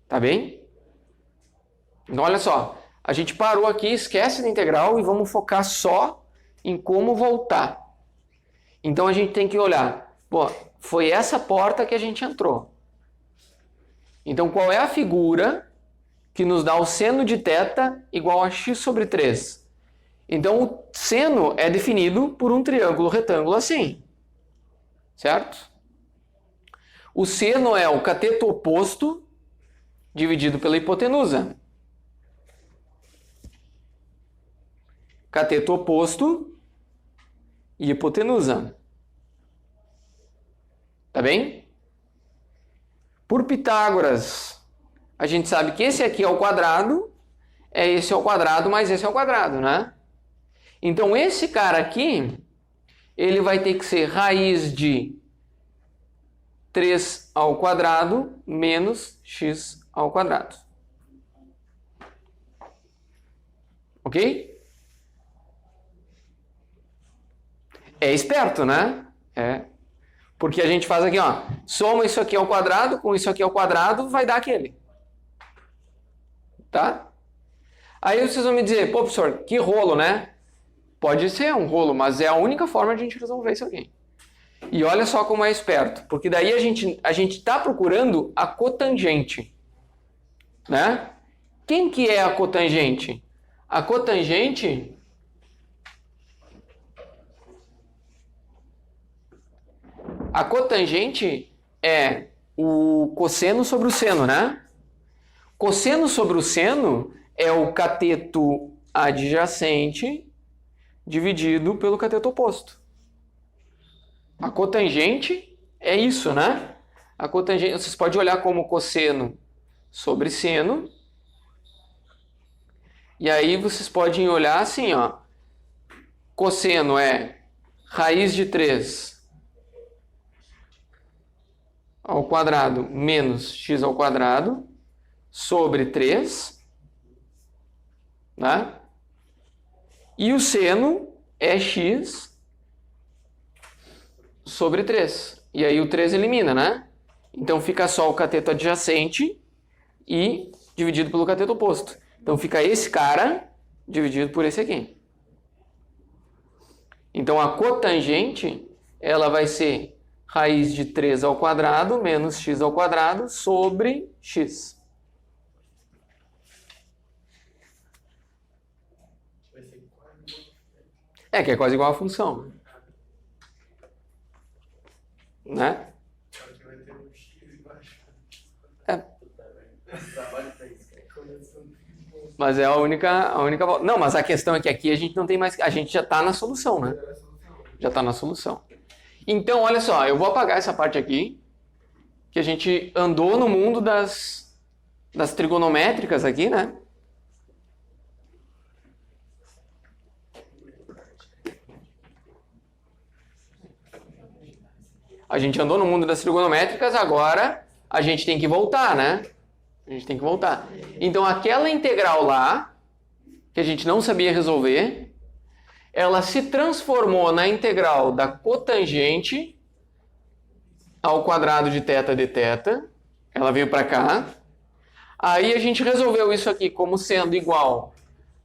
Tá bem? Então olha só, a gente parou aqui, esquece da integral e vamos focar só em como voltar. Então a gente tem que olhar, pô, foi essa porta que a gente entrou. Então qual é a figura que nos dá o seno de θ igual a x sobre 3? Então o seno é definido por um triângulo retângulo assim, certo? O seno é o cateto oposto dividido pela hipotenusa. Cateto oposto e hipotenusa. Tá bem? Por Pitágoras, a gente sabe que esse aqui é o quadrado, esse é o quadrado, mais esse é o quadrado, né? Então esse cara aqui, ele vai ter que ser raiz de 3 ao quadrado menos x ao quadrado. Ok? É esperto, né? É. Porque a gente faz aqui, ó, soma isso aqui ao quadrado com isso aqui ao quadrado, vai dar aquele. Tá? Aí vocês vão me dizer, pô, professor, que rolo, né? Pode ser um rolo, mas é a única forma de a gente resolver isso aqui. E olha só como é esperto, porque daí a gente está procurando a cotangente, né? Quem que é a cotangente? A cotangente é o cosseno sobre o seno, né? Cosseno sobre o seno é o cateto adjacente dividido pelo cateto oposto. A cotangente é isso, né? A cotangente, vocês podem olhar como cosseno sobre seno. E aí vocês podem olhar assim, ó. Cosseno é raiz de 3 ao quadrado menos x ao quadrado sobre 3, né? E o seno é x sobre 3. E aí o 3 elimina, né? Então fica só o cateto adjacente e dividido pelo cateto oposto. Então fica esse cara dividido por esse aqui. Então a cotangente, ela vai ser raiz de 3 ao quadrado menos x ao quadrado sobre x. É, que é quase igual a função. Né? É. Mas é a única volta. Não, mas a questão é que aqui a gente não tem mais. A gente já está na solução, né? Já está na solução. Então, olha só, eu vou apagar essa parte aqui, que a gente andou no mundo das trigonométricas aqui, né? A gente andou no mundo das trigonométricas, agora a gente tem que voltar, né? A gente tem que voltar. Então, aquela integral lá, que a gente não sabia resolver, ela se transformou na integral da cotangente ao quadrado de θ dθ. Ela veio para cá. Aí a gente resolveu isso aqui como sendo igual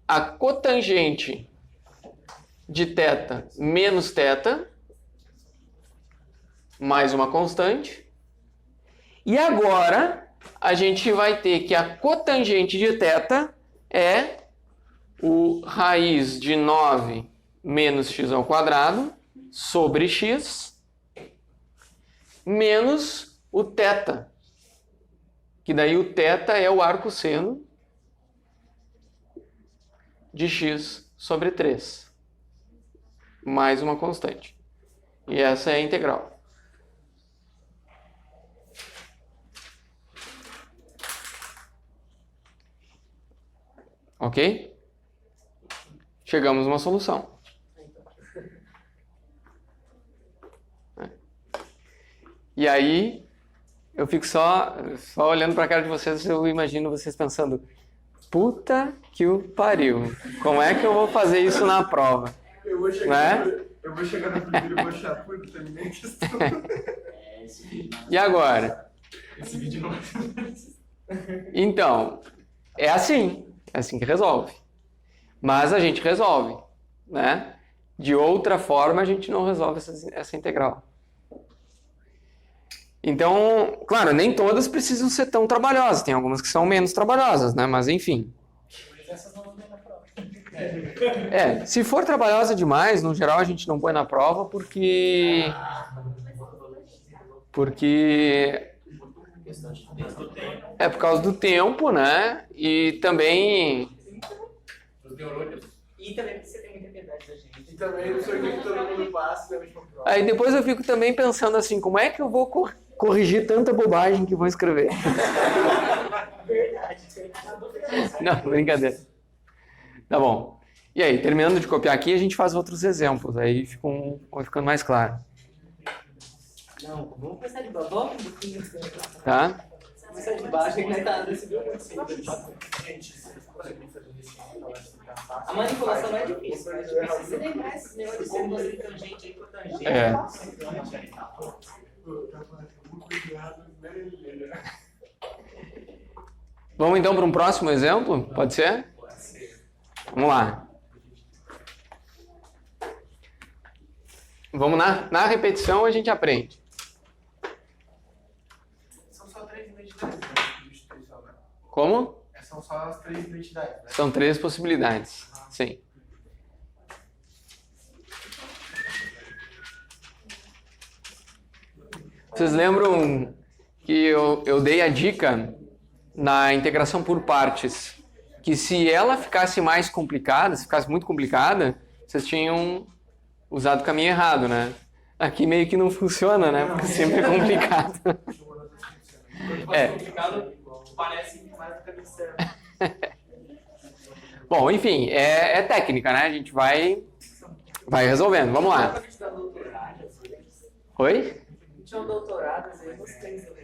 a cotangente de θ menos θ, mais uma constante. E agora a gente vai ter que a cotangente de θ é o raiz de 9 menos x ao quadrado sobre x menos o θ, que daí o θ é o arco seno de x sobre 3, mais uma constante. E essa é a integral. Ok? Chegamos a uma solução. E aí, eu fico só olhando para a cara de vocês, eu imagino vocês pensando, puta que o pariu, como é que eu vou fazer isso na prova? Eu vou chegar, eu vou chegar na primeira e vou achar, puta, terminei a questão. E agora? Esse vídeo não vai. Então, é assim que resolve. Mas a gente resolve, né? De outra forma, a gente não resolve essa integral. Então, claro, nem todas precisam ser tão trabalhosas. Tem algumas que são menos trabalhosas, né? Mas, enfim. Mas essas não vão ter na prova. Se for trabalhosa demais, no geral a gente não põe na prova porque é por causa do tempo, né? E também E também porque você tem muita piedade da gente. E também não sei o que todo mundo passa na mesma prova. aí depois eu fico também pensando assim, como é que eu vou corrigir tanta bobagem que vou escrever? Verdade. Não, brincadeira. Tá bom. E aí, terminando de copiar aqui, a gente faz outros exemplos. Aí vai ficando mais claro. Não, vamos começar de baixo. Vamos um pouquinho. Tá? Vamos começar de baixo, que vai estar nesse grupo. Gente, vocês conseguem fazer isso? A manipulação não é difícil, mas precisa lembrar esses negócios de ser você tangente aí com tangente. É. Vamos então para um próximo exemplo? Pode ser? Vamos lá. Vamos na repetição, a gente aprende. São só 3 identidades, né? Substituição, né? Como? São só as 3 identidades, né? São 3 possibilidades. Sim. Vocês lembram que eu dei a dica na integração por partes, que se ela ficasse mais complicada, se ficasse muito complicada, vocês tinham usado o caminho errado, né? Aqui meio que não funciona, né? Porque sempre é complicado. É. Complicado, parece mais do caminho certo. Bom, enfim, é técnica, né? A gente vai resolvendo. Vamos lá. Oi? Tinha um doutorado, às vezes, uns 3 anos.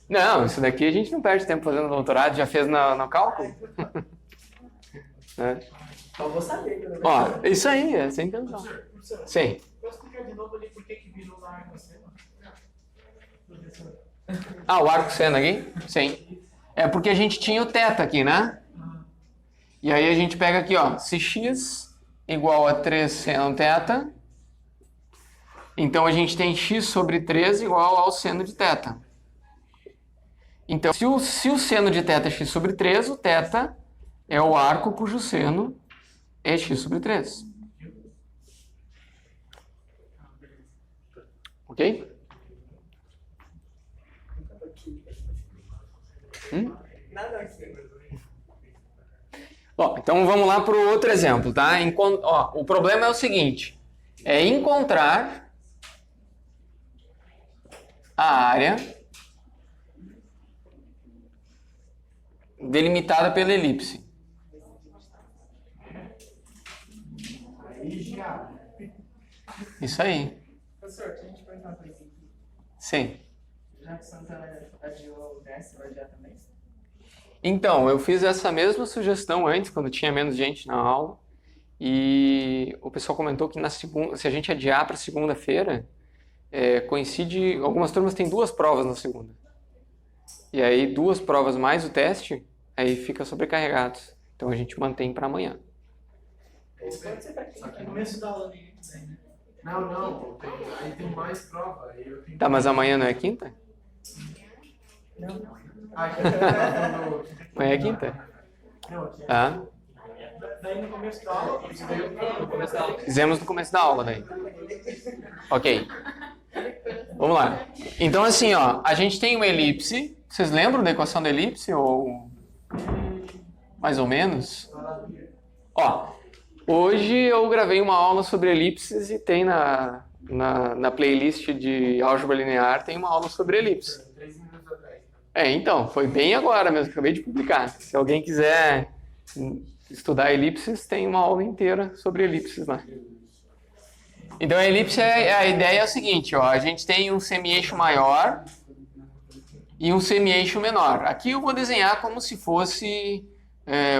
Não, isso daqui a gente não perde tempo fazendo doutorado. Já fez no cálculo? Né? Então vou saber. Que eu não Ó, isso aí, é sem intenção. Professor, Sim. posso explicar de novo ali por que virou na arma cena? Professor. Ah, o arco seno aqui? Sim. É porque a gente tinha o θ aqui, né? E aí a gente pega aqui, ó, se x igual a 3 seno θ, então a gente tem x sobre 3 igual ao seno de θ. Então, se o seno de θ é x sobre 3, o θ é o arco cujo seno é x sobre 3. Ok? Nada aqui. Bom, então vamos lá para o outro exemplo, tá? O problema é o seguinte, é encontrar a área delimitada pela elipse. Aí já. Isso aí. Professor, a gente pode falar coisa aqui. Sim. Já que Santana adiou o 10, vai adiar também? Então, eu fiz essa mesma sugestão antes, quando tinha menos gente na aula, e o pessoal comentou que na segunda, se a gente adiar para segunda-feira, coincide, algumas turmas têm 2 provas na segunda. E aí 2 provas mais o teste, aí fica sobrecarregado. Então a gente mantém para amanhã. Pode ser pra quem? Só que no começo da aula ninguém tem, né? Não, aí tem mais prova. Aí eu tenho Tá, mas amanhã não é quinta? Não. Amanhã é quinta? Não, aqui. Tá. Daí no começo da aula, No começo da aula. Fizemos no começo da aula daí. Ok. Vamos lá. Então assim, ó, a gente tem uma elipse. Vocês lembram da equação da elipse? Ou mais ou menos? Ó, hoje eu gravei uma aula sobre elipses e tem na playlist de álgebra linear tem uma aula sobre elipse. 3 minutos atrás. Então, foi bem agora mesmo, acabei de publicar. Se alguém quiser estudar elipses, tem uma aula inteira sobre elipses lá. Então a elipse, a ideia é o seguinte, ó, a gente tem um semi-eixo maior e um semi-eixo menor. Aqui eu vou desenhar como se fosse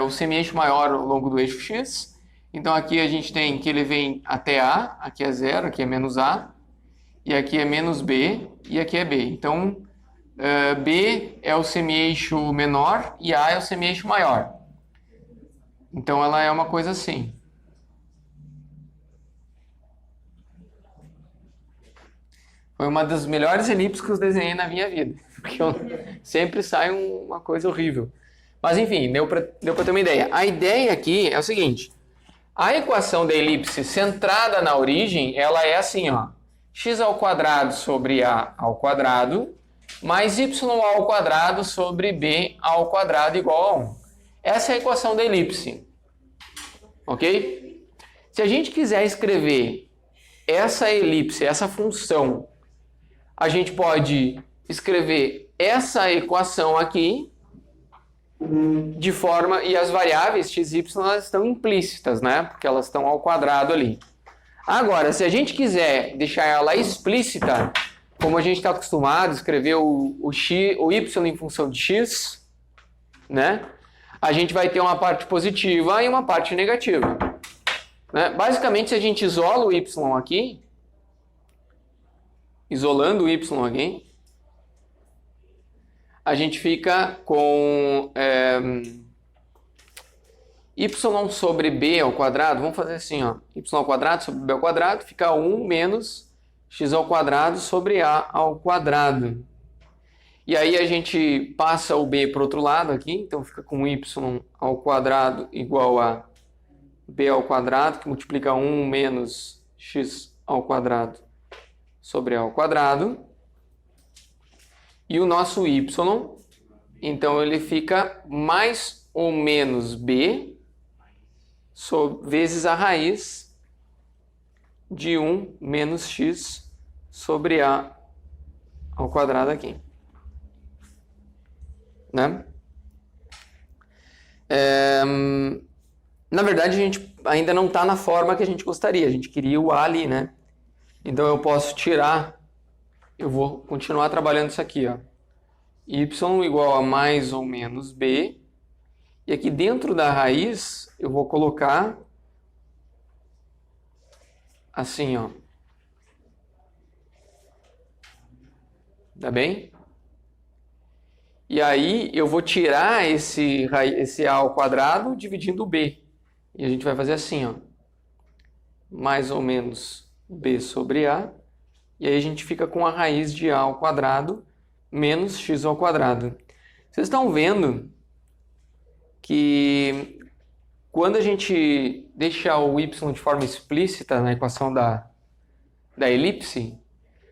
o semi-eixo maior ao longo do eixo x. Então aqui a gente tem que ele vem até A, aqui é 0, aqui é menos A, e aqui é menos B, e aqui é B. Então B é o semi-eixo menor e A é o semi-eixo maior. Então ela é uma coisa assim. Foi uma das melhores elipses que eu desenhei na minha vida. Porque sempre sai uma coisa horrível. Mas enfim, deu para ter uma ideia. A ideia aqui é o seguinte. A equação da elipse centrada na origem, ela é assim, ó. X ao quadrado sobre A ao quadrado mais Y ao quadrado sobre B ao quadrado igual a 1. Essa é a equação da elipse. Ok? Se a gente quiser escrever essa elipse, essa função, a gente pode escrever essa equação aqui de forma... E as variáveis x e y elas estão implícitas, né? Porque elas estão ao quadrado ali. Agora, se a gente quiser deixar ela explícita, como a gente está acostumado a escrever o y em função de x, né? A gente vai ter uma parte positiva e uma parte negativa. Né? Basicamente, se a gente isola o y aqui, isolando o y aqui, a gente fica com y sobre b ao quadrado. Vamos fazer assim, ó, y ao quadrado sobre b ao quadrado, fica 1 menos x ao quadrado sobre a ao quadrado. E aí a gente passa o b para o outro lado aqui, então fica com y ao quadrado igual a b ao quadrado, que multiplica 1 menos x ao quadrado sobre a ao quadrado. E o nosso y, então ele fica mais ou menos b vezes a raiz de 1 menos x sobre a ao quadrado aqui. Né? Na verdade, a gente ainda não está na forma que a gente gostaria. A gente queria o a ali, né? Então eu posso tirar... Eu vou continuar trabalhando isso aqui, ó. Y igual a mais ou menos b. E aqui dentro da raiz, eu vou colocar assim, ó. Tá bem? E aí eu vou tirar esse a ao quadrado dividindo o b. E a gente vai fazer assim, ó. Mais ou menos b sobre a. E aí a gente fica com a raiz de a ao quadrado menos x ao quadrado. Vocês estão vendo que quando a gente deixa o y de forma explícita na equação da elipse,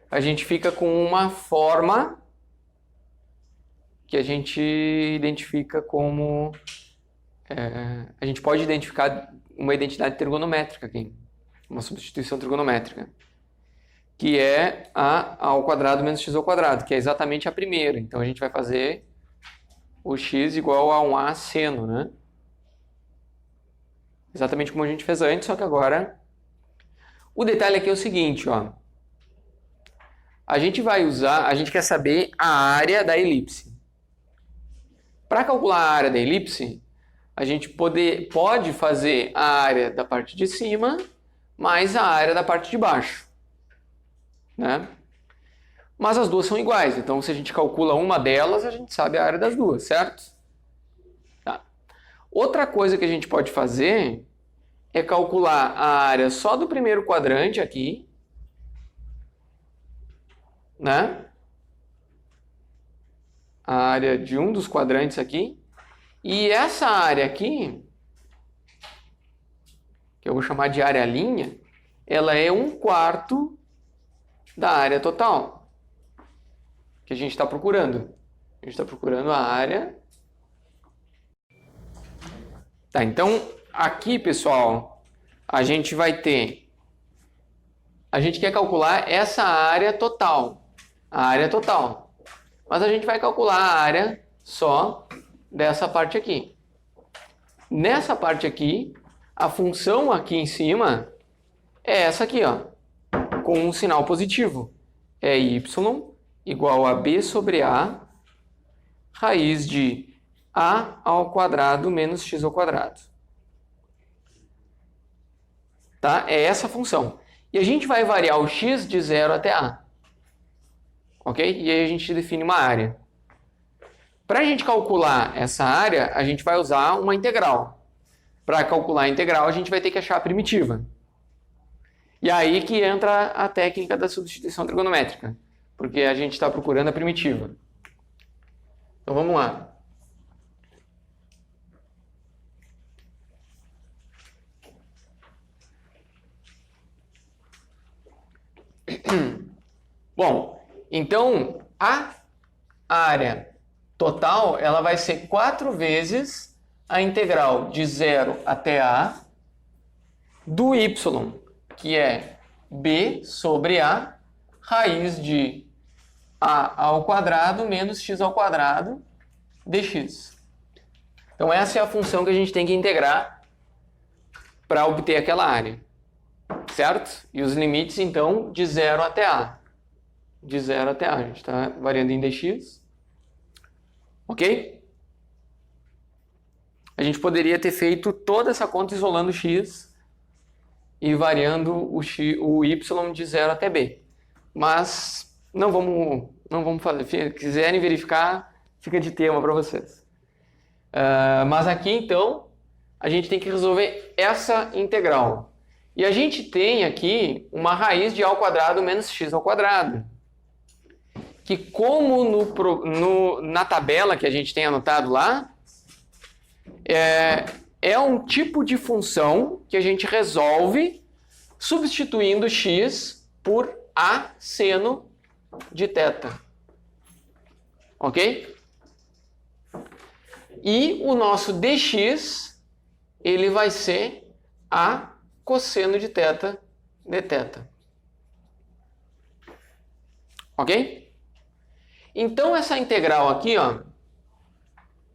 a gente fica com uma forma que a gente identifica como... a gente pode identificar uma identidade trigonométrica aqui, uma substituição trigonométrica, que é a ao quadrado menos x ao quadrado, que é exatamente a primeira. Então a gente vai fazer o x igual a um a seno, né? Exatamente como a gente fez antes, só que agora... O detalhe aqui é o seguinte, ó. A gente quer saber a área da elipse. Para calcular a área da elipse, a gente pode fazer a área da parte de cima mais a área da parte de baixo, né? Mas as duas são iguais, então se a gente calcula uma delas, a gente sabe a área das duas, certo? Tá. Outra coisa que a gente pode fazer é calcular a área só do primeiro quadrante aqui, né? A área de um dos quadrantes aqui. E essa área aqui, que eu vou chamar de área linha, ela é 1/4 da área total que a gente está procurando. A gente está procurando a área. Tá, então aqui, pessoal, a gente vai ter... A gente quer calcular essa área total. A área total. Mas a gente vai calcular a área só dessa parte aqui. Nessa parte aqui, a função aqui em cima é essa aqui, ó, com um sinal positivo. É y igual a b sobre a raiz de a ao quadrado menos x ao quadrado. Tá? É essa a função. E a gente vai variar o x de 0 até a. Ok? E aí a gente define uma área. Para a gente calcular essa área, a gente vai usar uma integral. Para calcular a integral, a gente vai ter que achar a primitiva. E aí que entra a técnica da substituição trigonométrica, porque a gente está procurando a primitiva. Então vamos lá. Bom, então a área total ela vai ser 4 vezes a integral de 0 até a do y, que é b sobre a raiz de a ao quadrado menos x ao quadrado dx. Então essa é a função que a gente tem que integrar para obter aquela área, certo? E os limites, então, de 0 até a. De 0 até a. A gente está variando em dx. Ok? A gente poderia ter feito toda essa conta isolando o x e variando o y de 0 até b. Mas não vamos fazer. Se quiserem verificar, fica de tema para vocês. Mas aqui, então, a gente tem que resolver essa integral. E a gente tem aqui uma raiz de a ao quadrado menos x ao quadrado. Que como na tabela que a gente tem anotado lá, é um tipo de função que a gente resolve substituindo x por a seno de θ. Ok? E o nosso dx, ele vai ser a cosseno de θ dθ. Ok? Então, essa integral aqui, ó,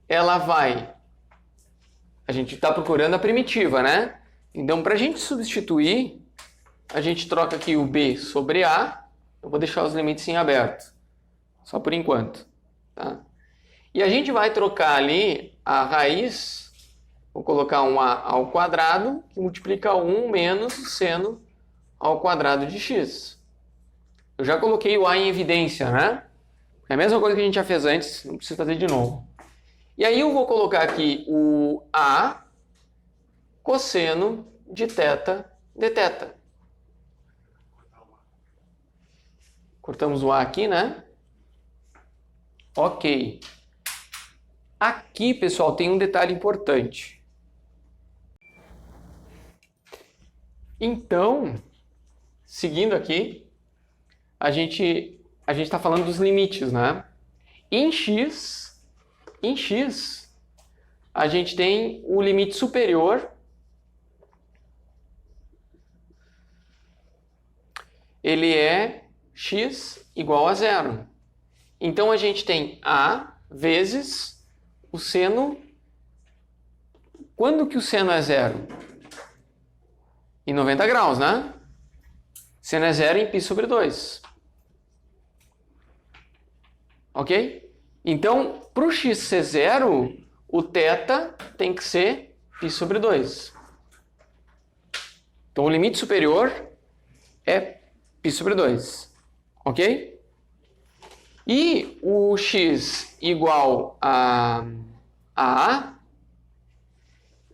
ela vai... A gente está procurando a primitiva, né? Então, para a gente substituir, a gente troca aqui o b sobre a. Eu vou deixar os limites em aberto, só por enquanto. Tá? E a gente vai trocar ali a raiz, vou colocar um a ao quadrado, que multiplica 1 menos o seno ao quadrado de x. Eu já coloquei o a em evidência, né? É a mesma coisa que a gente já fez antes, não precisa fazer de novo. E aí eu vou colocar aqui o a cosseno de θ dθ. Cortamos o a aqui, né? Ok. Aqui, pessoal, tem um detalhe importante. Então, seguindo aqui, a gente está falando dos limites, né? Em x, a gente tem o limite superior. Ele é x igual a 0. Então, a gente tem a vezes o seno. Quando que o seno é 0? Em 90 graus, né? Seno é 0 em π sobre 2. Ok? Então, para o x ser 0, o θ tem que ser π sobre 2. Então, o limite superior é π sobre 2. Ok? E o x igual a A,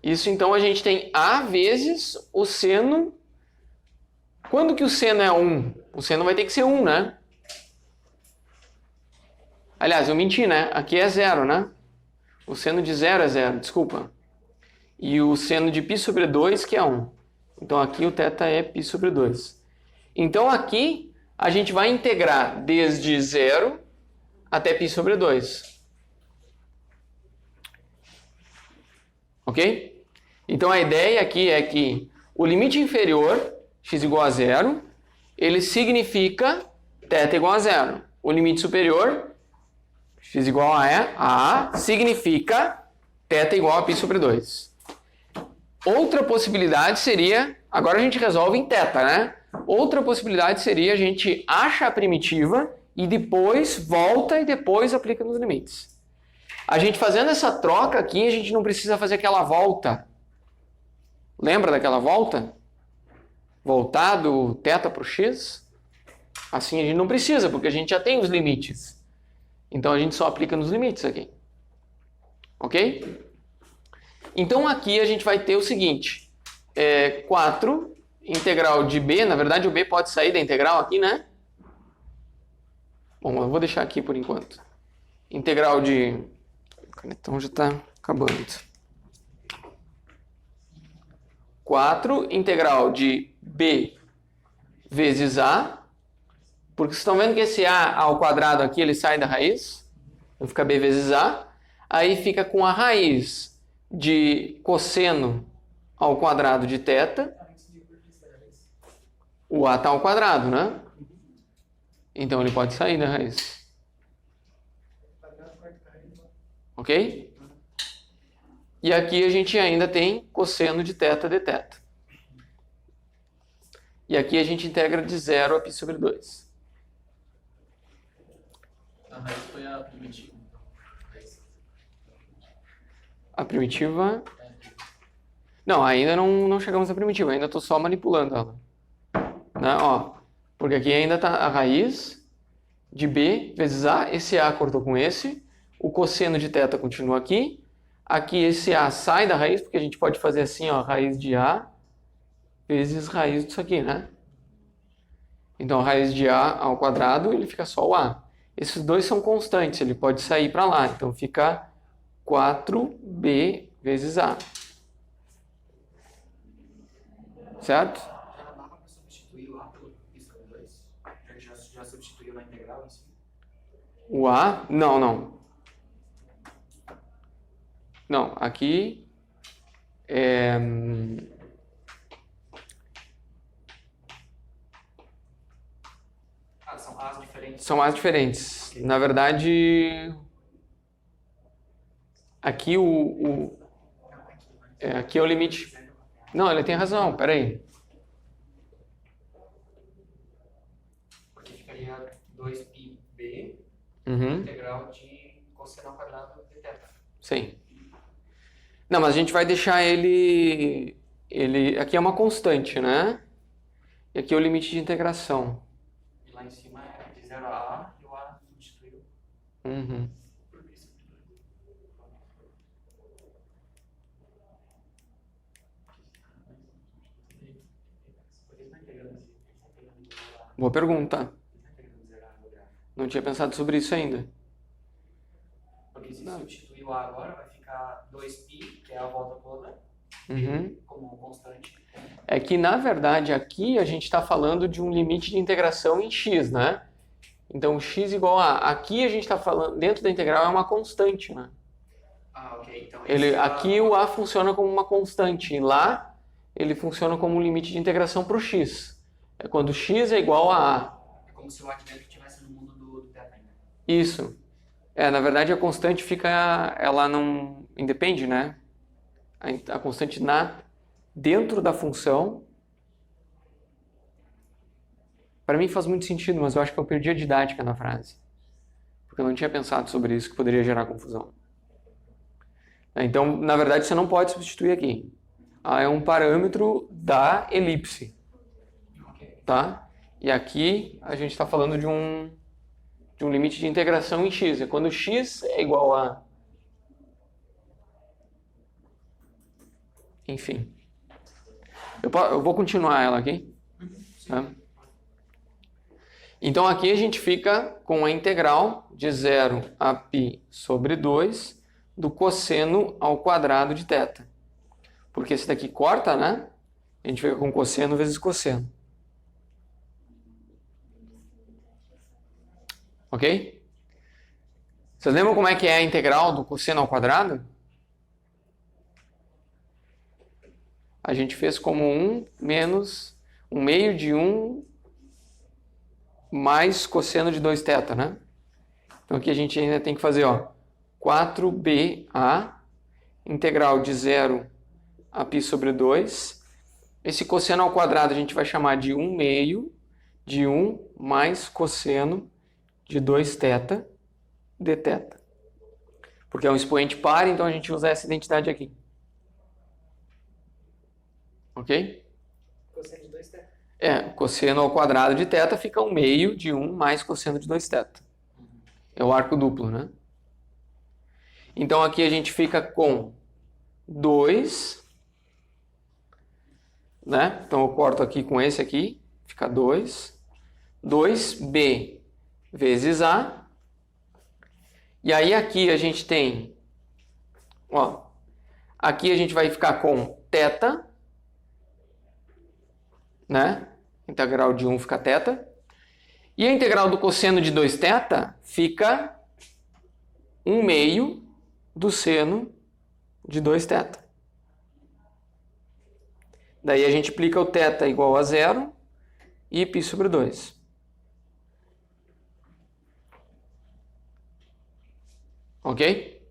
isso então a gente tem A vezes o seno. Quando que o seno é 1? O seno vai ter que ser 1, né? Aliás, eu menti, né? Aqui é 0, né? O seno de 0 é 0, desculpa. E o seno de π sobre 2 que é 1. Então aqui o θ é π sobre 2. Então aqui a gente vai integrar desde 0 até π sobre 2. Ok? Então a ideia aqui é que o limite inferior, x igual a 0, ele significa θ igual a 0. O limite superior, x igual a A, significa θ igual a π sobre 2. Outra possibilidade seria, agora a gente resolve em θ, né? Outra possibilidade seria a gente acha a primitiva e depois volta e depois aplica nos limites. A gente fazendo essa troca aqui, a gente não precisa fazer aquela volta. Lembra daquela volta? Voltar do θ para o x? Assim a gente não precisa, porque a gente já tem os limites. Então a gente só aplica nos limites aqui. Ok? Então aqui a gente vai ter o seguinte. 4 integral de b. Na verdade o b pode sair da integral aqui, né? Bom, eu vou deixar aqui por enquanto. Integral de... O canetão já está acabando. 4 integral de b vezes a. Porque vocês estão vendo que esse a ao quadrado aqui, ele sai da raiz. Então fica b vezes a. Aí fica com a raiz de cosseno ao quadrado de θ. O a está ao quadrado, né? Então ele pode sair da raiz. Ok? E aqui a gente ainda tem cosseno de θ dθ. E aqui a gente integra de 0 a π sobre 2. A raiz foi a primitiva. A primitiva... Não, ainda não chegamos à primitiva. Ainda estou só manipulando ela. Né? Ó, porque aqui ainda está a raiz de b vezes a. Esse a cortou com esse. O cosseno de θ continua aqui. Aqui esse a sai da raiz, porque a gente pode fazer assim, ó, raiz de a vezes raiz disso aqui, né? Então, a raiz de a ao quadrado, ele fica só o a. Esses dois são constantes, ele pode sair para lá. Então, fica 4b vezes a. Certo? Já dá para substituir o a pelo π sobre 2? Já substituiu na integral em si? O a? Não. Não, aqui São as diferentes. são as diferentes. Na verdade, aqui aqui é o limite. Não, ele tem razão, peraí. Porque ficaria 2πb Uhum, integral de cosseno ao quadrado de θ. sim. Não, mas a gente vai deixar ele... Aqui é uma constante, né? E aqui é o limite de integração. E lá em cima é de 0 a a e o a substituiu Uhum. por π sobre 2. Por que está integrando assim? Boa pergunta. Está integrando 0 a a no gráfico? Não tinha pensado sobre isso ainda. Porque se substituir o a agora, vai ficar 2π, que é a volta toda, Uhum. como constante. É que, na verdade, aqui a gente está falando de um limite de integração em x, né? Então, x igual a... Aqui a gente está falando... Dentro da integral é uma constante, né? Ah, ok. Então Aqui o a funciona como uma constante. E lá, ele funciona como um limite de integração para o x. É quando x é igual a a. é como se o a de dentro estivesse no mundo do θ ainda. Isso. Na verdade, a constante fica... Ela não... Independe, né? A constante dentro da função... Para mim faz muito sentido, mas eu acho que eu perdi a didática na frase. porque eu não tinha pensado sobre isso, que poderia gerar confusão. Então, na verdade, você não pode substituir aqui. A é um parâmetro da elipse. Tá? E aqui a gente está falando de um limite de integração em x. É quando x é igual a... Enfim. Eu vou continuar ela aqui. Tá? Então aqui a gente fica com a integral de 0 a π sobre 2 do cosseno ao quadrado de θ. Porque esse daqui corta, né? A gente fica com cosseno vezes cosseno. Ok? Vocês lembram como é que é a integral do cosseno ao quadrado? A gente fez como 1 menos 1 meio de 1 mais cosseno de 2θ, né? Então aqui a gente ainda tem que fazer, ó, 4ba integral de 0 a π sobre 2. Esse cosseno ao quadrado a gente vai chamar de 1 meio de 1 mais cosseno de 2θ dθ. Porque é um expoente par, então a gente usa essa identidade aqui. Ok? Cosseno de 2θ. Cosseno ao quadrado de θ fica 1 meio de 1 mais cosseno de 2θ. É o arco duplo, né? Então aqui a gente fica com 2, né? Então eu corto aqui com esse aqui, fica 2. 2b vezes a. E aí aqui a gente tem, ó, aqui a gente vai ficar com θ, né? Integral de 1 fica θ. E a integral do cosseno de 2θ fica 1 meio do seno de 2θ. Daí a gente aplica o θ igual a 0 e π sobre 2. Ok?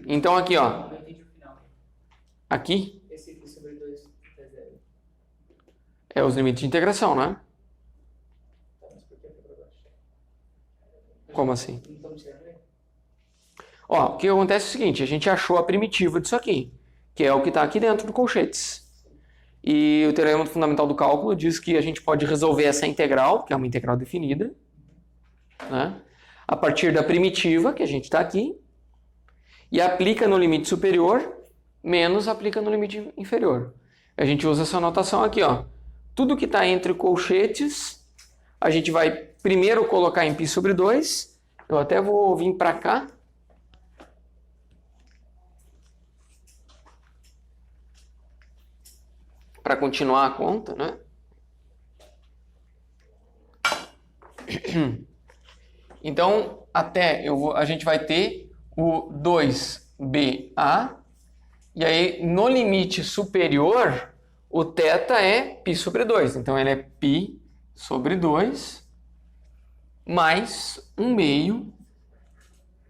Então aqui, ó. Não entendi o final. Aqui Esse π sobre 2 é 0. é os limites de integração, né? Tá, mas por que foi pra baixo? Como assim? Não estamos tirando ele? Ó, o que acontece é o seguinte, a gente achou a primitiva disso aqui, que é o que está aqui dentro do colchetes. E o teorema fundamental do cálculo diz que a gente pode resolver essa integral, que é uma integral definida, né, a partir da primitiva, que a gente está aqui, e aplica no limite superior, menos aplica no limite inferior. A gente usa essa notação aqui, ó. Tudo que está entre colchetes, a gente vai primeiro colocar em π sobre 2. Eu até vou vir para cá. Para continuar a conta, né? Então, a gente vai ter o 2ba, e aí no limite superior, o θ é π sobre 2. Então, ele é π sobre 2 mais 1 meio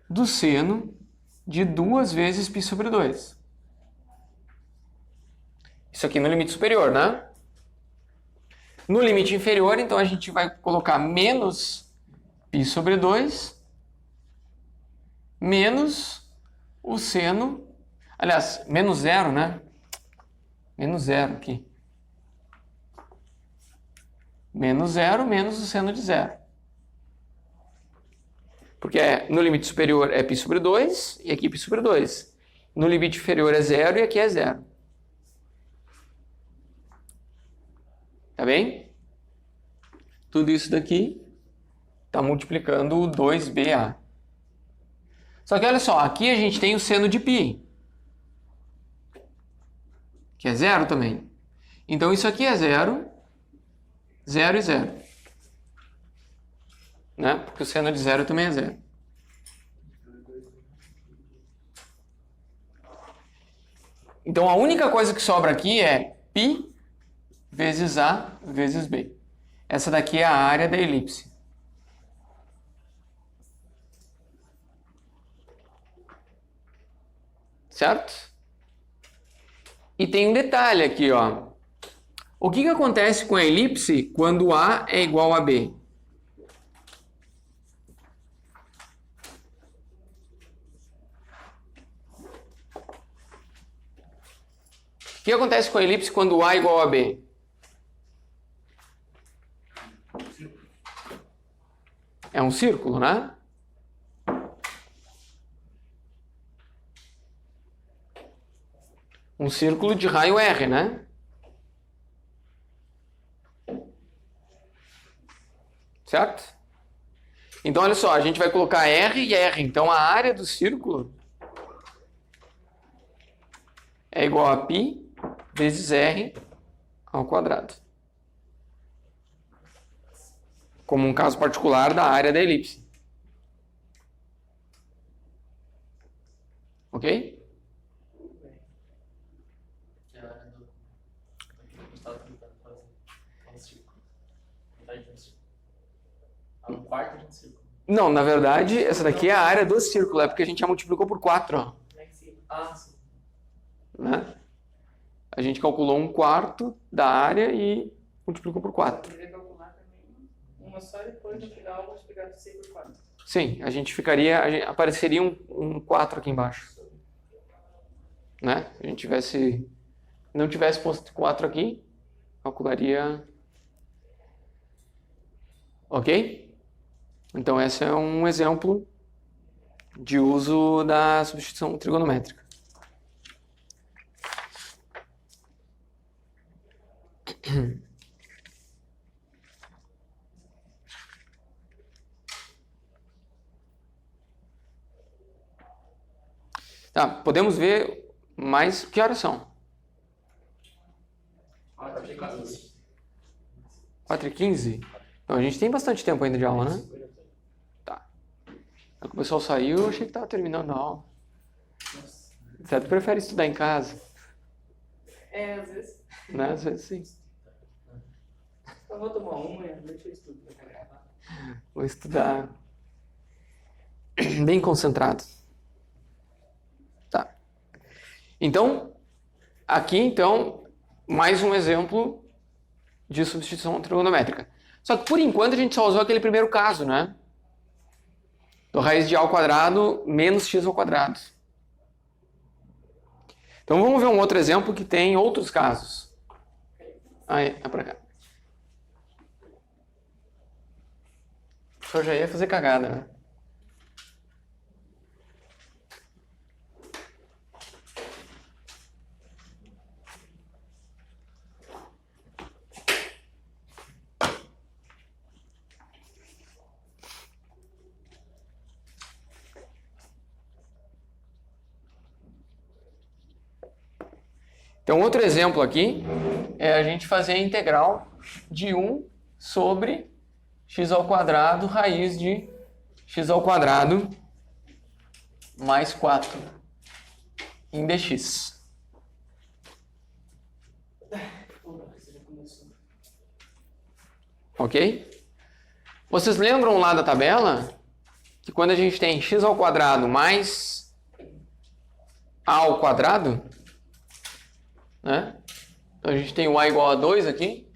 do seno de 2 vezes π sobre 2. Isso aqui no limite superior, né? No limite inferior, então, a gente vai colocar menos π sobre 2 menos o seno... Aliás, menos 0, né? Menos 0 aqui. Menos 0 menos o seno de 0. Porque no limite superior é π sobre 2 e aqui π sobre 2. No limite inferior é 0 e aqui é 0. Tá bem? Tudo isso daqui está multiplicando o 2ba. Só que olha só, aqui a gente tem o seno de π, que é 0 também. Então isso aqui é 0, 0 e 0. Né? Porque o seno de 0 também é 0. Então a única coisa que sobra aqui é π vezes A vezes B. Essa daqui é a área da elipse. Certo? E tem um detalhe aqui, ó. O que acontece com a elipse quando A é igual a B? O que acontece com a elipse quando A é igual a B? É um círculo, né? Um círculo de raio R, né? Certo? Então, olha só, a gente vai colocar R e R. Então, a área do círculo é igual a π vezes R ao quadrado. Como um caso particular da área da elipse. Ok? Que é a área do. A gente estava tentando fazer um círculo. Metade de um círculo. Um quarto de um círculo. Não, na verdade, essa daqui é a área do círculo. É porque a gente já multiplicou por 4, ó. Ah, sim. Né? A gente calculou um quarto da área e multiplicou por 4. Poderia calcular também uma só e depois no final multiplicar por 6 por 4. Sim, apareceria um 4 aqui embaixo. Né? Se a gente não tivesse posto 4 aqui, calcularia... Ok? Então, esse é um exemplo de uso da substituição trigonométrica. Tá, podemos ver mais... Que horas são? 4h15? Então, a gente tem bastante tempo ainda de aula, né? Tá. Quando o pessoal saiu, eu achei que estava terminando a aula. Você prefere estudar em casa? Às vezes. Né? Às vezes sim. Eu vou tomar uma e deixa eu estudar pra gravar. Vou estudar bem concentrado. Tá. Então, aqui, então, mais um exemplo de substituição trigonométrica. Só que, por enquanto, a gente só usou aquele primeiro caso, né? Do raiz de A ao quadrado menos x ao quadrado. Então, vamos ver um outro exemplo que tem outros casos. Aí, é pra cá. O senhor já ia fazer cagada, né? Então, outro exemplo aqui é a gente fazer a integral de 1 sobre x ao quadrado raiz de x ao quadrado mais 4 em dx. Ok? Vocês lembram lá da tabela que quando a gente tem x ao quadrado mais a ao quadrado, né? Então a gente tem o a igual a 2 aqui.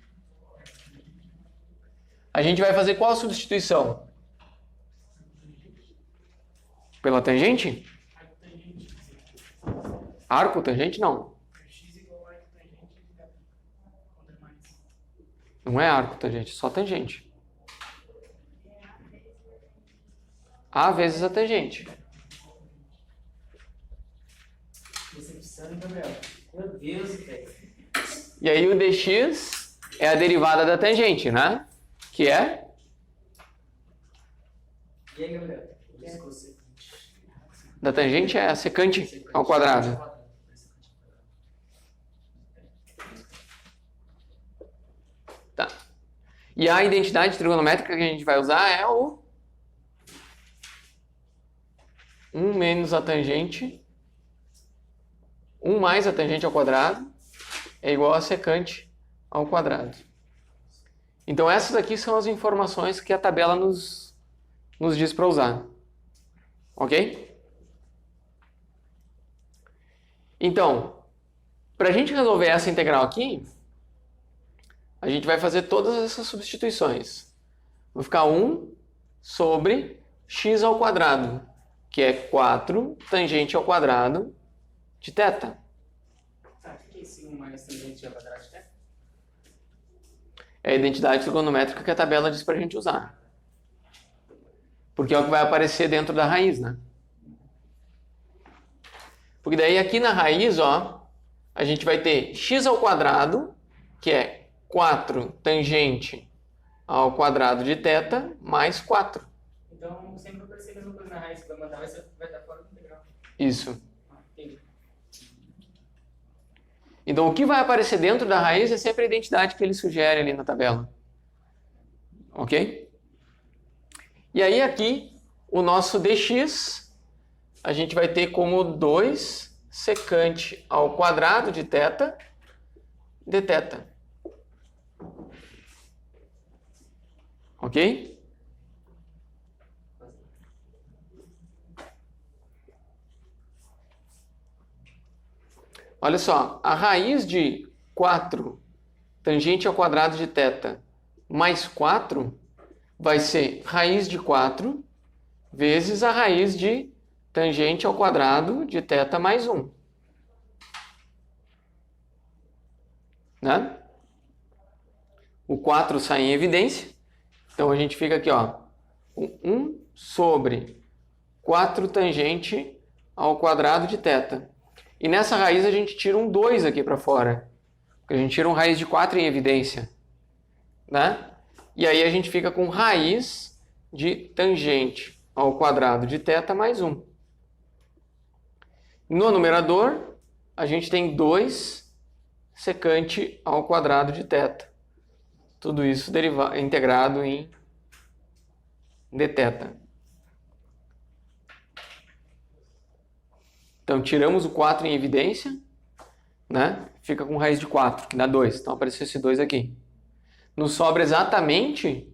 A gente vai fazer qual substituição? Pela tangente? Arco tangente não. X igual a arco tangente dividido quando é mais. Não é arco tangente, só tangente. A vezes a tangente. Decepção, Gabriel. Meu Deus, velho. E aí o dx é a derivada da tangente, né? Que é? E aí, Gabriel? Da tangente é a secante ao quadrado. Tá. E a identidade trigonométrica que a gente vai usar é o 1 menos a tangente, 1 mais a tangente ao quadrado é igual a secante ao quadrado. Então essas aqui são as informações que a tabela nos diz para usar. Ok? Então, para a gente resolver essa integral aqui, a gente vai fazer todas essas substituições. Vai ficar 1 sobre x ao quadrado, que é 4 tangente ao quadrado de θ. Tá, o que é que sigma mais tangente ao quadrado de θ? É a identidade trigonométrica que a tabela diz pra gente usar. Porque é o que vai aparecer dentro da raiz, né? Porque daí aqui na raiz, ó, a gente vai ter x ao quadrado, que é 4 tangente ao quadrado de θ, mais 4. Então, sempre vai aparecer a mesma coisa na raiz que vai mandar, vai estar fora do integral. Isso. Entendi. Então, o que vai aparecer dentro da raiz é sempre a identidade que ele sugere ali na tabela. Ok? E aí aqui, o nosso dx, a gente vai ter como 2 secante ao quadrado de θ dθ. Ok? Olha só, a raiz de 4 tangente ao quadrado de θ mais 4 vai ser raiz de 4 vezes a raiz de tangente ao quadrado de θ mais 1. Né? O 4 sai em evidência. Então a gente fica aqui, ó, 1 sobre 4 tangente ao quadrado de θ. E nessa raiz a gente tira um 2 aqui para fora. Porque a gente tira um raiz de 4 em evidência. Né? E aí a gente fica com raiz de tangente ao quadrado de θ mais 1. No numerador, a gente tem 2 secante ao quadrado de θ. Tudo isso integrado em dθ. Então, tiramos o 4 em evidência, né? Fica com raiz de 4, que dá 2. Então, apareceu esse 2 aqui. Nos sobra exatamente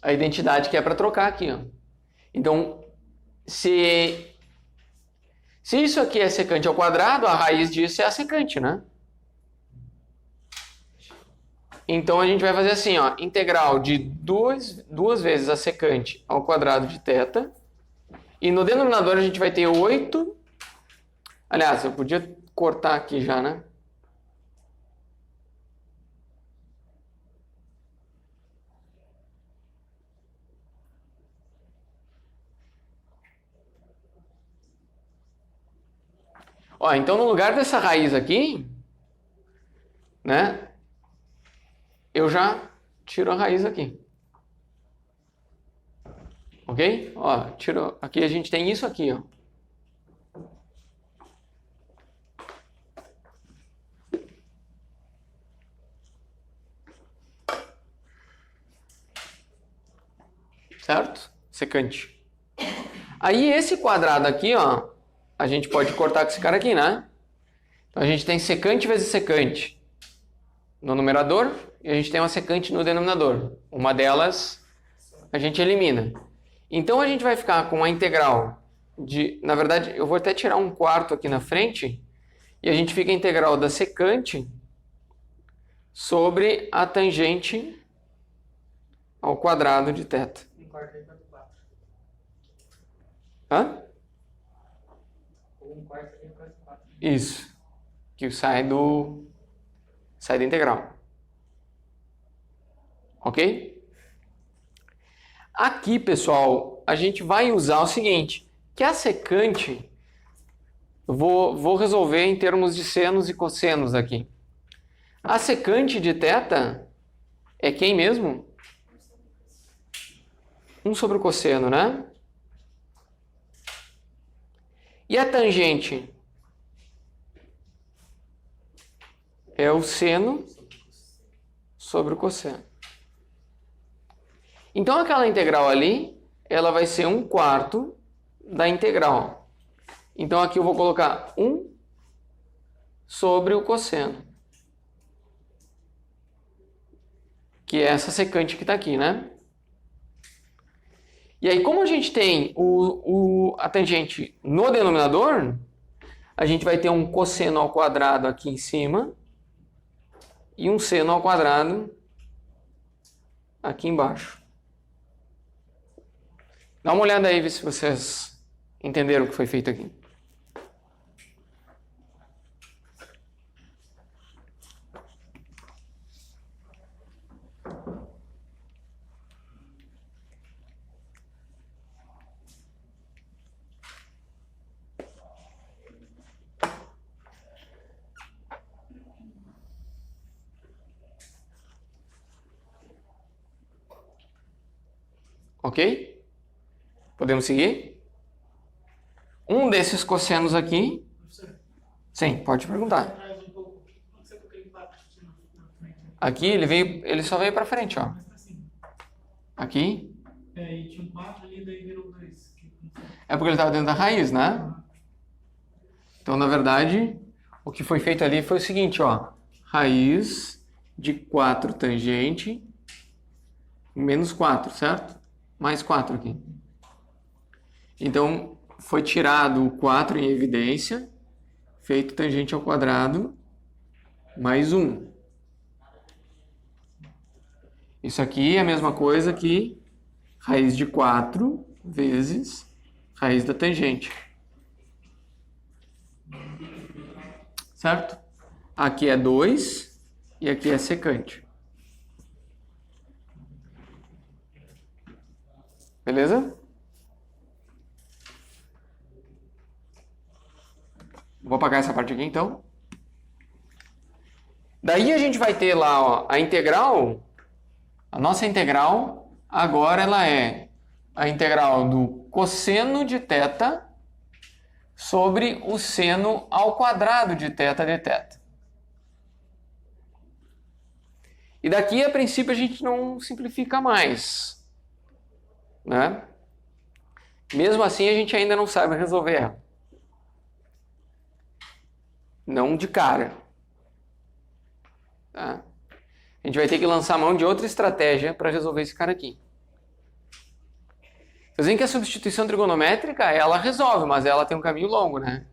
a identidade que é para trocar aqui, ó. Então, se isso aqui é secante ao quadrado, a raiz disso é a secante, né? Então, a gente vai fazer assim, ó, integral de duas vezes a secante ao quadrado de θ. E no denominador a gente vai ter 8. Aliás, eu podia cortar aqui já, né? Ó, então no lugar dessa raiz aqui, né? Eu já tiro a raiz aqui. Ok? Ó, tiro. Aqui a gente tem isso aqui, ó. Certo? Secante. Aí esse quadrado aqui, ó, a gente pode cortar com esse cara aqui, né? Então a gente tem secante vezes secante no numerador e a gente tem uma secante no denominador. Uma delas a gente elimina. Então a gente vai ficar com a integral de... Na verdade, eu vou até tirar um quarto aqui na frente e a gente fica a integral da secante sobre a tangente ao quadrado de θ. Um quarto aí para 4. Hã? Ou um quarto aí para 4. Isso. Que sai da integral. Ok? Aqui, pessoal, a gente vai usar o seguinte, que a secante, eu vou resolver em termos de senos e cossenos aqui. A secante de θ é quem mesmo? 1 sobre o cosseno, né? E a tangente é o seno sobre o cosseno. Então, aquela integral ali, ela vai ser 1/4 da integral. Então, aqui eu vou colocar 1 sobre o cosseno. Que é essa secante que está aqui, né? E aí, como a gente tem a tangente no denominador, a gente vai ter um cosseno ao quadrado aqui em cima e um seno ao quadrado aqui embaixo. Dá uma olhada aí, ver se vocês entenderam o que foi feito aqui. Ok? Podemos seguir? Um desses cossenos aqui... Professor, Sim, pode perguntar. atrás um pouco. Por que você colocou aquele 4 na frente? Aqui ele só veio pra frente, ó. Mais pra cima. Aqui. E tinha um 4 ali, daí virou 2. É porque ele estava dentro da raiz, né? Então, na verdade, o que foi feito ali foi o seguinte, ó. Raiz de 4 tangente menos 4, certo? Mais 4 aqui. Então, foi tirado o 4 em evidência, feito tangente ao quadrado, mais 1. Isso aqui é a mesma coisa que raiz de 4 vezes raiz da tangente. Certo? Aqui é 2 e aqui é secante. Beleza? Vou apagar essa parte aqui então. Daí a gente vai ter lá, ó, a integral. A nossa integral agora ela é a integral do cosseno de θ sobre o seno ao quadrado de θ de θ. E daqui, a princípio, a gente não simplifica mais, né? Mesmo assim, a gente ainda não sabe resolver ela. Não de cara. Tá? A gente vai ter que lançar mão de outra estratégia para resolver esse cara aqui. Vocês veem que a substituição trigonométrica, ela resolve, mas ela tem um caminho longo, né?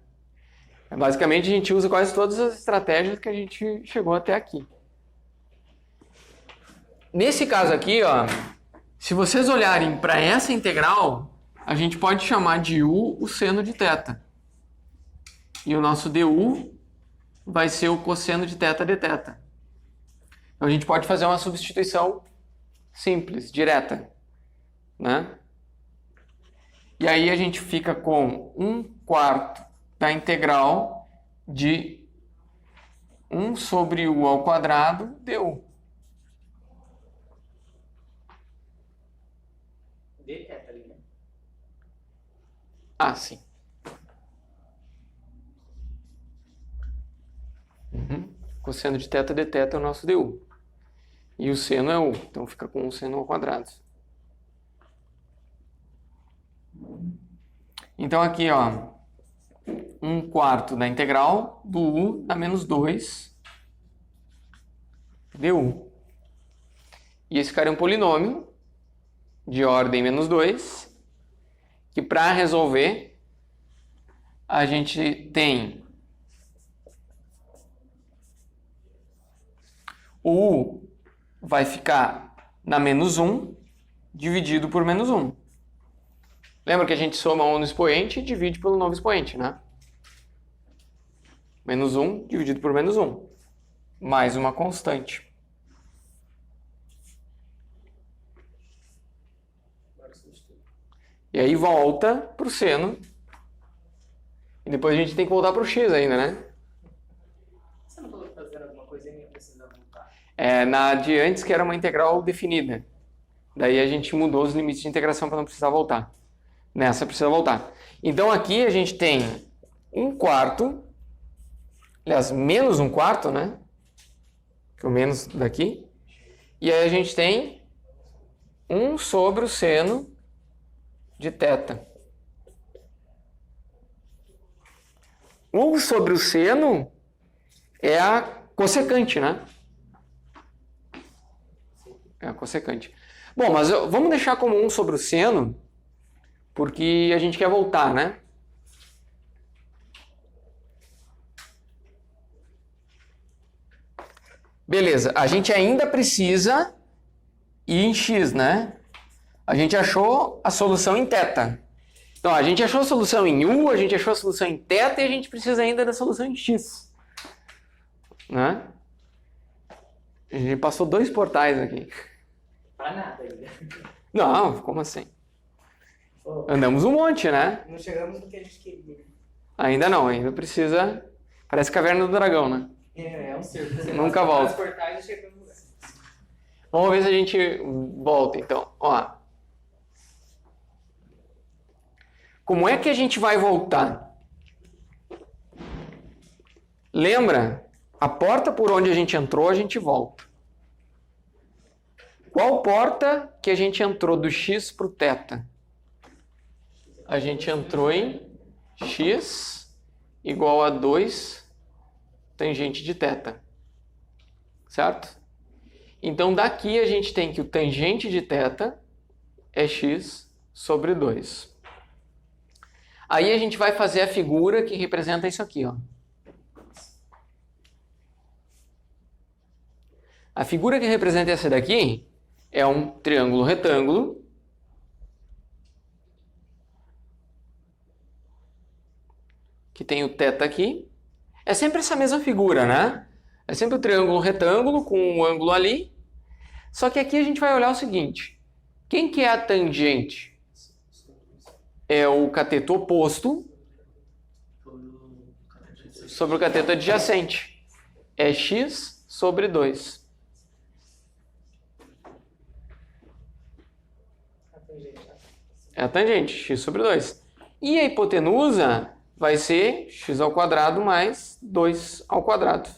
Basicamente, a gente usa quase todas as estratégias que a gente chegou até aqui. Nesse caso aqui, ó, se vocês olharem para essa integral, a gente pode chamar de u o seno de θ. E o nosso du vai ser o cosseno de θ de θ. Então, a gente pode fazer uma substituição simples, direta, né? E aí a gente fica com 1/4 da integral de 1 sobre u ao quadrado du. dθ ali, né? Ah, sim. Cosseno de θ de θ é o nosso du. E o seno é u, então fica com 1 seno ao quadrado. Então aqui, ó, 1/4 da integral do u dá menos 2 du. E esse cara é um polinômio de ordem menos 2, que para resolver a gente tem o u vai ficar na menos 1 dividido por menos 1. Lembra que a gente soma 1 no expoente e divide pelo novo expoente, né? Menos 1 dividido por menos 1. Mais uma constante. E aí volta para o seno. E depois a gente tem que voltar para o x ainda, né? Você não falou que fazendo alguma coisinha nem precisa voltar? É, na de antes que era uma integral definida. Daí a gente mudou os limites de integração para não precisar voltar. Nessa precisa voltar. Então aqui a gente tem 1/4, aliás, menos 1/4, né? Que é o menos daqui. E aí a gente tem 1 sobre o seno de θ. 1 sobre o seno é a cossecante, né? É a cossecante. Bom, mas vamos deixar como 1 sobre o seno, porque a gente quer voltar, né? Beleza, a gente ainda precisa ir em x, né? A gente achou a solução em θ. Então, a gente achou a solução em u, a gente achou a solução em θ e a gente precisa ainda da solução em x. Né? A gente passou 2 portais aqui. Pra nada ainda. Não, como assim? Oh, Andamos um monte, né? não chegamos no que a gente queria. Ainda não, ainda precisa... Parece Caverna do Dragão, né? É um círculo. Você Nunca passa volta. vários portais e chega no lugar. Vamos ver se a gente volta, então. Ó. Como é que a gente vai voltar? Lembra? A porta por onde a gente entrou, a gente volta. Qual porta que a gente entrou do x para o θ? A gente entrou em x igual a 2 tangente de θ. Certo? Então, daqui a gente tem que o tangente de θ é x sobre 2. Aí a gente vai fazer a figura que representa isso aqui, ó. A figura que representa essa daqui é um triângulo retângulo que tem o θ aqui. É sempre essa mesma figura, né? É sempre o triângulo retângulo com um ângulo ali. Só que aqui a gente vai olhar o seguinte. Quem que é a tangente? É o cateto oposto sobre o cateto adjacente. É x sobre 2. É a tangente, x sobre 2. E a hipotenusa vai ser x ao quadrado mais 2 ao quadrado.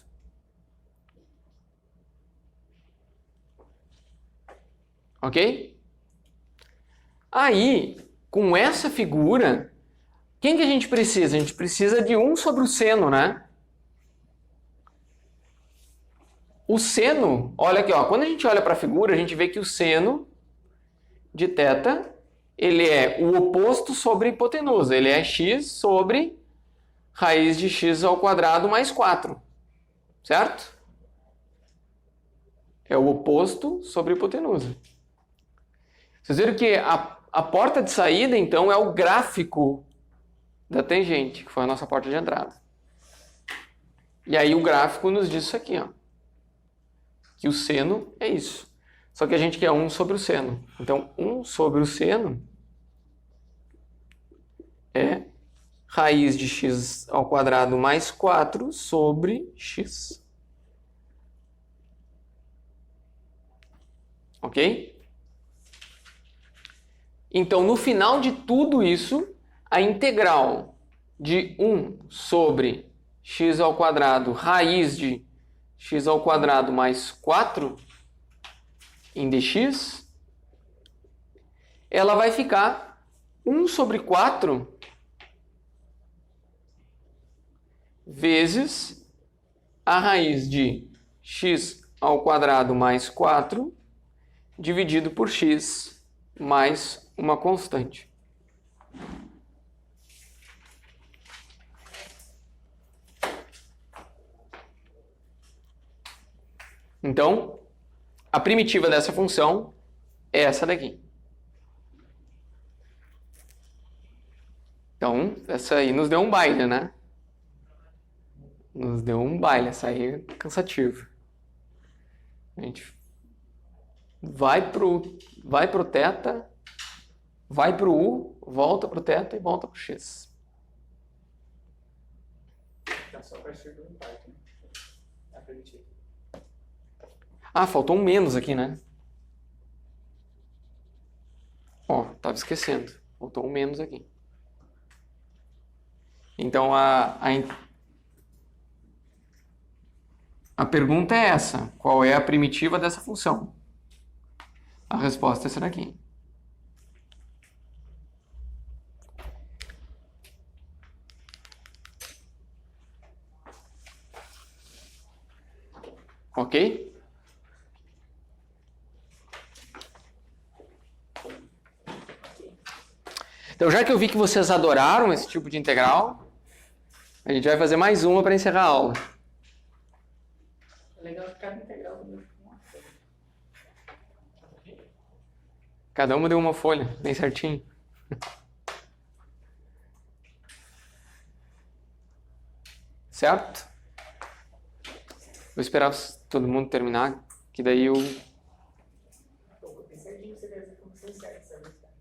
Ok? Aí, com essa figura, quem que a gente precisa? A gente precisa de 1 sobre o seno, né? O seno, olha aqui, ó, quando a gente olha para a figura, a gente vê que o seno de θ, ele é o oposto sobre a hipotenusa. Ele é x sobre raiz de x ao quadrado mais 4. Certo? É o oposto sobre a hipotenusa. Vocês viram que a porta de saída, então, é o gráfico da tangente, que foi a nossa porta de entrada. E aí o gráfico nos diz isso aqui, ó. Que o seno é isso. Só que a gente quer 1 sobre o seno. Então, 1 sobre o seno é raiz de x ao quadrado mais 4 sobre x. Ok? Então, no final de tudo isso, a integral de 1 sobre x ao quadrado raiz de x ao quadrado mais 4 em dx, ela vai ficar 1 sobre 4 vezes a raiz de x ao quadrado mais 4 dividido por x mais uma constante. Então, a primitiva dessa função é essa daqui. Então, essa aí nos deu um baile, né? Nos deu um baile, essa aí é cansativa. A gente vai pro θ, vai pro u, volta pro θ e volta pro x. Então só vai ser do impacto, né? É permitido. Ah, faltou um menos aqui, né? Ó, tava esquecendo. Faltou um menos aqui. Então, a pergunta é essa. Qual é a primitiva dessa função? A resposta é essa daqui. Ok? Então, já que eu vi que vocês adoraram esse tipo de integral, a gente vai fazer mais uma para encerrar a aula. É legal que cada integral do meu uma folha. Cada uma deu uma folha, bem certinho. Certo? Vou esperar todo mundo terminar, que daí eu... Copiei certinho, você deve ver como você certo essa vez, cara.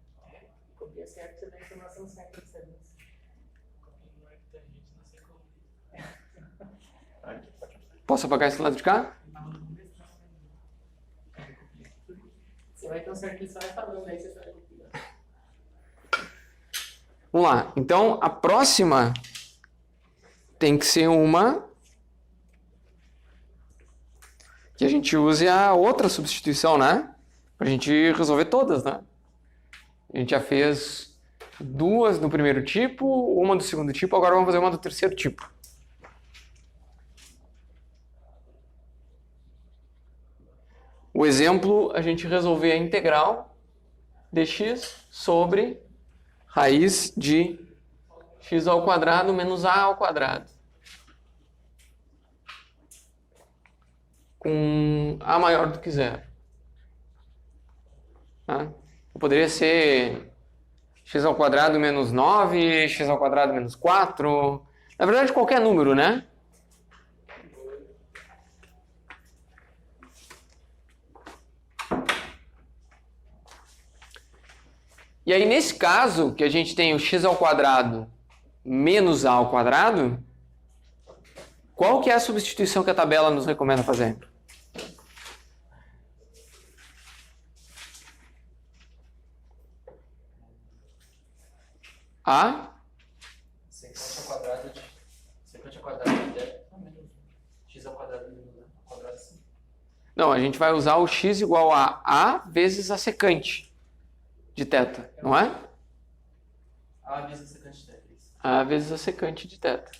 Copia certo, você dá a informação certa dessa vez. Posso apagar esse lado de cá? Você vai tão certinho, você vai falando, aí você vai copiando. Vamos lá. Então, a próxima tem que ser uma que a gente use a outra substituição, né? Pra gente resolver todas, né? A gente já fez duas do primeiro tipo, uma do segundo tipo, agora vamos fazer uma do terceiro tipo. O exemplo, a gente resolver a integral de x sobre raiz de x ao quadrado menos a ao quadrado. Com a maior do que zero. Tá? Poderia ser x ao quadrado menos 9, x ao quadrado menos 4. Na verdade, qualquer número, né? E aí, nesse caso, que a gente tem o x ao quadrado menos a ao quadrado, qual que é a substituição que a tabela nos recomenda fazer? A secante ao quadrado de delta menos x ao quadrado menos a ao quadrado sim. Não, a gente vai usar o x igual a vezes a secante de θ, não é? A vezes a secante de delta. Isso. A vezes a secante de θ.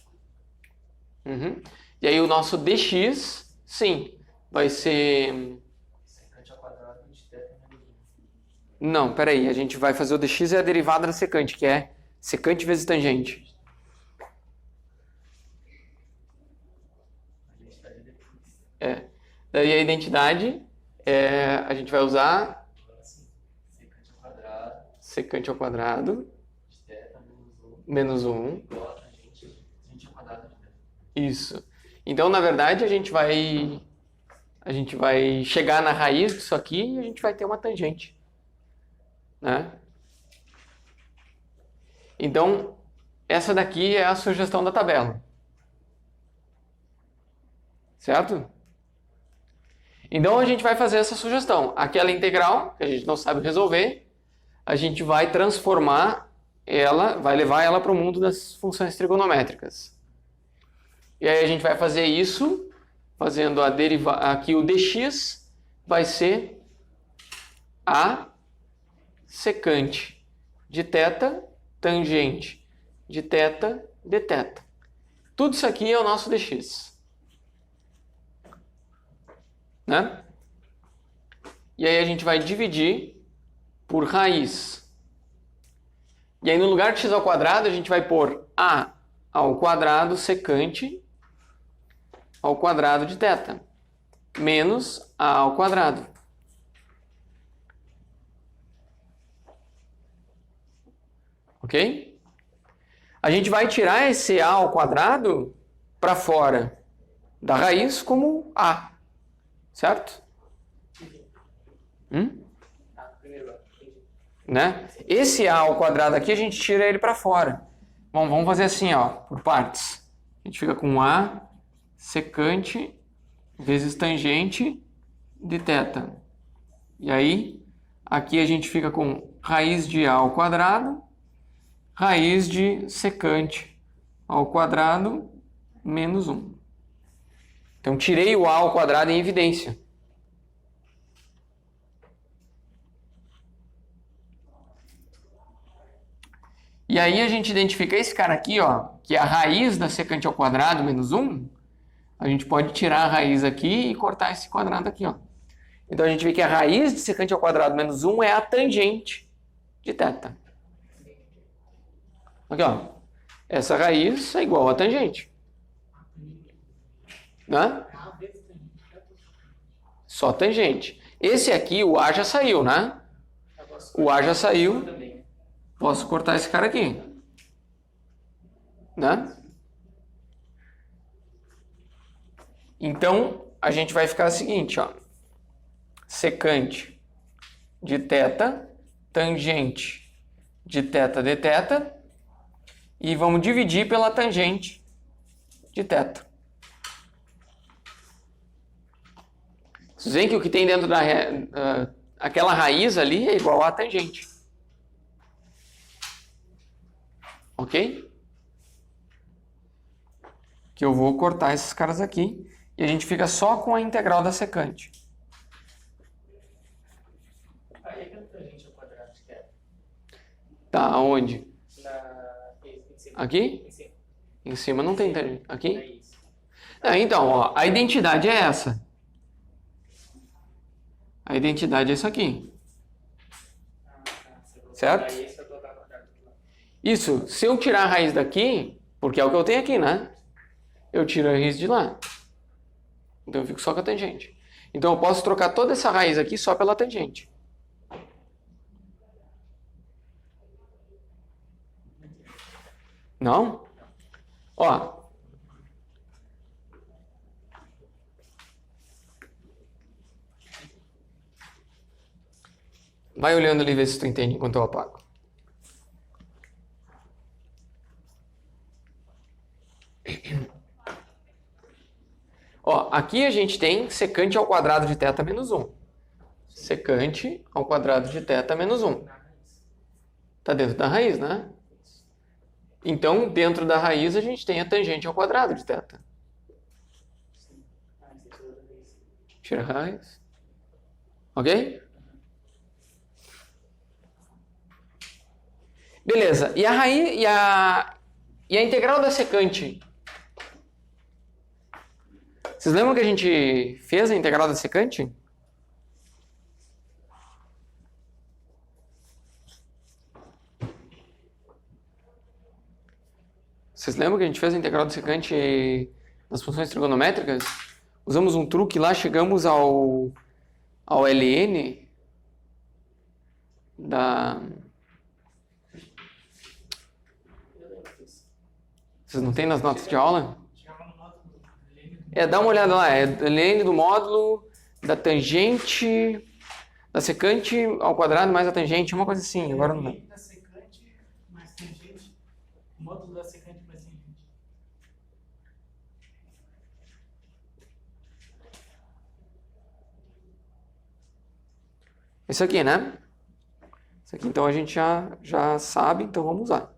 E aí o nosso dx, sim, vai ser... Secante ao quadrado de delta menos 1. Não, peraí, a gente vai fazer o dx é a derivada da secante, que é secante vezes tangente. A gente está ali depois. É. Daí a identidade, a gente vai usar Agora sim. Secante ao quadrado secante ao quadrado de delta menos 1. igual a tangente ao quadrado de delta. Isso. Então, na verdade, a gente vai chegar na raiz disso aqui e a gente vai ter uma tangente, né? Então, essa daqui é a sugestão da tabela. Certo? Então, a gente vai fazer essa sugestão. Aquela integral, que a gente não sabe resolver, a gente vai transformar ela, vai levar ela para o mundo das funções trigonométricas. E aí a gente vai fazer isso, fazendo a aqui o dx vai ser a secante de θ tangente de θ dθ. Tudo isso aqui é o nosso dx. Né? E aí a gente vai dividir por raiz. E aí no lugar de x ao quadrado a gente vai pôr a ao quadrado secante ao quadrado de θ menos a ao quadrado. Ok? A gente vai tirar esse a ao quadrado para fora da raiz como a. Certo? Primeiro, Né? Esse a ao quadrado aqui a gente tira ele para fora. Bom, vamos fazer assim, ó, por partes. A gente fica com a secante vezes tangente de θ. E aí, aqui a gente fica com raiz de a ao quadrado, raiz de secante ao quadrado menos 1. Então, tirei o a ao quadrado em evidência. E aí a gente identifica esse cara aqui, ó, que é a raiz da secante ao quadrado menos 1. A gente pode tirar a raiz aqui e cortar esse quadrado aqui, ó. Então a gente vê que a raiz de secante ao quadrado menos 1 é a tangente de θ. Aqui, ó. Essa raiz é igual a tangente. Né? Só tangente. Esse aqui, o A já saiu, né? O A já saiu. Posso cortar esse cara aqui. Né? Então, a gente vai ficar o seguinte, ó. Secante de θ, tangente de θ dθ, e vamos dividir pela tangente de θ. Vocês veem que o que tem dentro da aquela raiz ali é igual a tangente. Ok? Que eu vou cortar esses caras aqui e a gente fica só com a integral da secante. Aí é que a tangente ao quadrado de θ. Tá, aonde? Em cima. Aqui? Em cima. Em cima não tem tangente. É Aqui? isso. Então, ó, a identidade é essa. A identidade é isso aqui. Se eu Certo? colocar isso, eu vou colocar o quadrado aqui lá. Isso, se eu tirar a raiz daqui, porque é o que eu tenho aqui, né? Eu tiro a raiz de lá. Então eu fico só com a tangente. Então eu posso trocar toda essa raiz aqui só pela tangente. Não? Ó. Vai olhando ali e vê se tu entende enquanto eu apago. Ó, aqui a gente tem secante ao quadrado de θ menos 1. Secante ao quadrado de θ menos 1. Na raiz. Tá dentro da raiz, né? Então, dentro da raiz, a gente tem a tangente ao quadrado de θ. Sim. Você tirou da raiz. Tira a raiz. Ok? Beleza. E a raiz e a integral da secante? Vocês lembram que a gente fez a integral da secante? Vocês lembram que a gente fez a integral da secante nas funções trigonométricas? Usamos um truque lá, chegamos ao ln da... Eu lembro disso. Vocês não tem nas notas de aula? Chegava no módulo do ln. Dá uma olhada lá, é ln do módulo da tangente da secante ao quadrado mais a tangente, uma coisa assim, agora não lembro. Da secante mais tangente. Módulo da secante mais tangente. Isso aqui, né? Isso aqui então a gente já sabe, então vamos usar.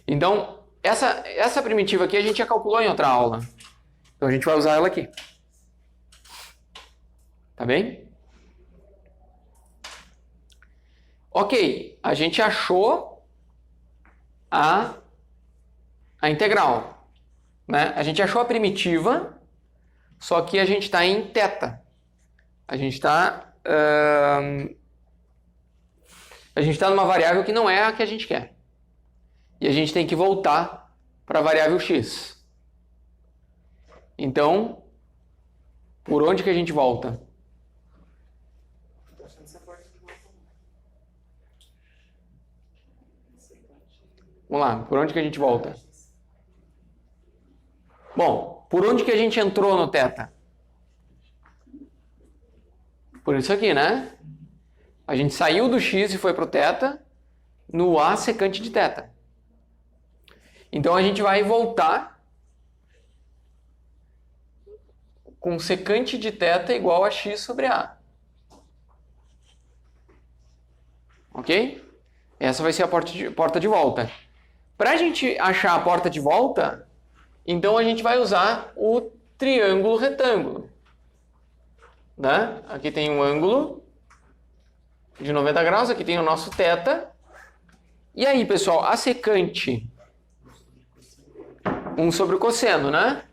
Então, essa primitiva aqui a gente já calculou em outra aula. Então a gente vai usar ela aqui. Tá bem? Ok, a gente achou a integral, né? A gente achou a primitiva, só que a gente está em θ. A gente está numa variável que não é a que a gente quer. E a gente tem que voltar para a variável x. Então, por onde que a gente volta? Tô achando essa porta de volta. Secante. Vamos lá, por onde que a gente volta? Bom, por onde que a gente entrou no θ? Por isso aqui, né? A gente saiu do x e foi para o θ no a secante de θ. Então a gente vai voltar com secante de θ igual a x sobre a. Ok? Essa vai ser a porta de volta. Para a gente achar a porta de volta, então a gente vai usar o triângulo retângulo. Né? Aqui tem um ângulo de 90 graus, aqui tem o nosso θ. E aí, pessoal, a secante 1 sobre o cosseno, né?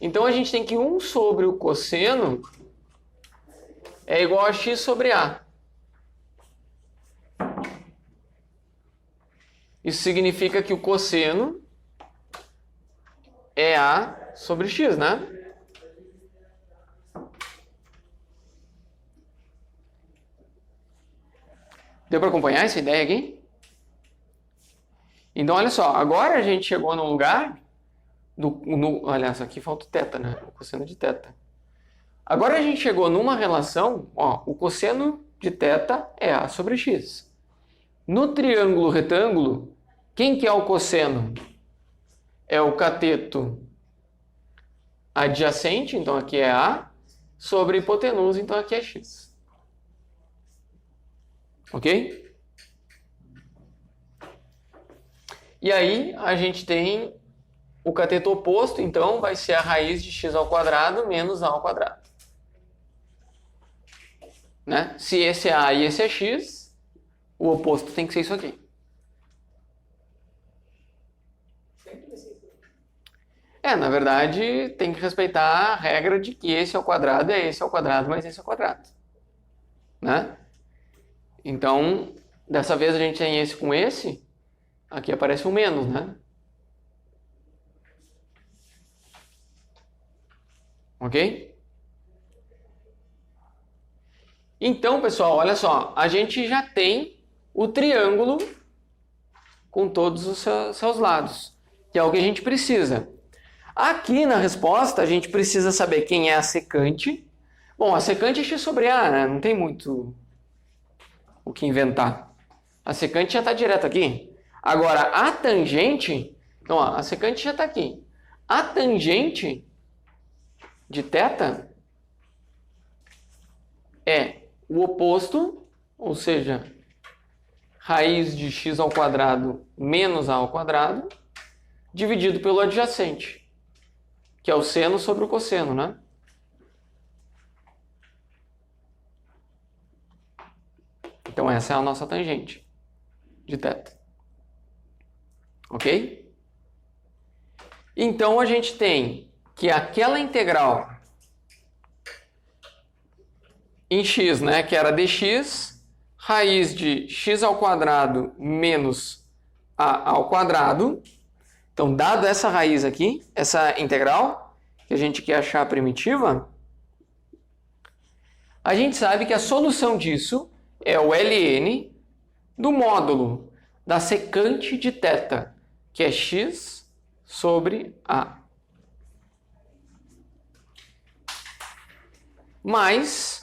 Então a gente tem que 1 sobre o cosseno é igual a x sobre a. Isso significa que o cosseno é a sobre x, né? Deu para acompanhar essa ideia aqui? Então, olha só, agora a gente chegou no lugar aliás, aqui falta o θ, né? O cosseno de θ. Agora a gente chegou numa relação, ó, o cosseno de θ é a sobre x. No triângulo retângulo, quem que é o cosseno? É o cateto adjacente, então aqui é a, sobre a hipotenusa, então aqui é x. Ok? E aí a gente tem o cateto oposto, então vai ser a raiz de x ao quadrado menos a ao quadrado. Né? Se esse é a e esse é x, o oposto tem que ser isso aqui. Na verdade, tem que respeitar a regra de que esse ao quadrado é esse ao quadrado mais esse ao quadrado. Né? Então, dessa vez a gente tem esse com esse, aqui aparece um menos, né? Ok? Então, pessoal, olha só, a gente já tem o triângulo com todos os seus lados, que é o que a gente precisa. Aqui na resposta, a gente precisa saber quem é a secante. Bom, a secante é x sobre a, né? Não tem muito o que inventar. A secante já está direto aqui. Agora, a tangente... Então, ó, a secante já está aqui. A tangente de θ é o oposto, ou seja, raiz de x ao quadrado menos a ao quadrado, dividido pelo adjacente, que é o seno sobre o cosseno, né? Então essa é a nossa tangente de θ. Ok? Então a gente tem que aquela integral em x, né, que era dx, raiz de x ao quadrado menos a ao quadrado. Então, dado essa raiz aqui, essa integral, que a gente quer achar a primitiva, a gente sabe que a solução disso é o ln do módulo da secante de θ, que é x sobre a. Mais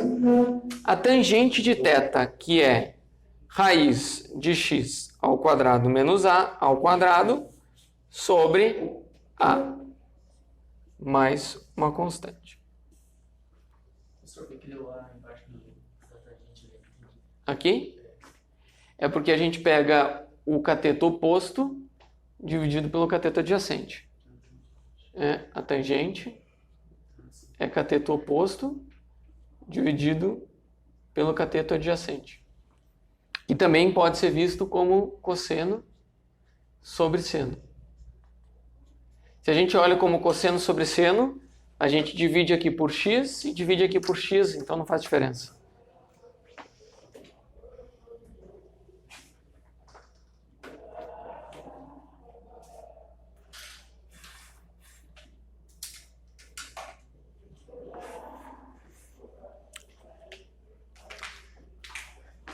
a tangente de θ, que é raiz de x ao quadrado menos a ao quadrado, sobre a, mais uma constante. Professor, por que deu lá embaixo da tangente? Aqui é porque a gente pega o cateto oposto dividido pelo cateto adjacente. A tangente é cateto oposto dividido pelo cateto adjacente. E também pode ser visto como cosseno sobre seno. Se a gente olha como cosseno sobre seno, a gente divide aqui por x e divide aqui por x, então não faz diferença.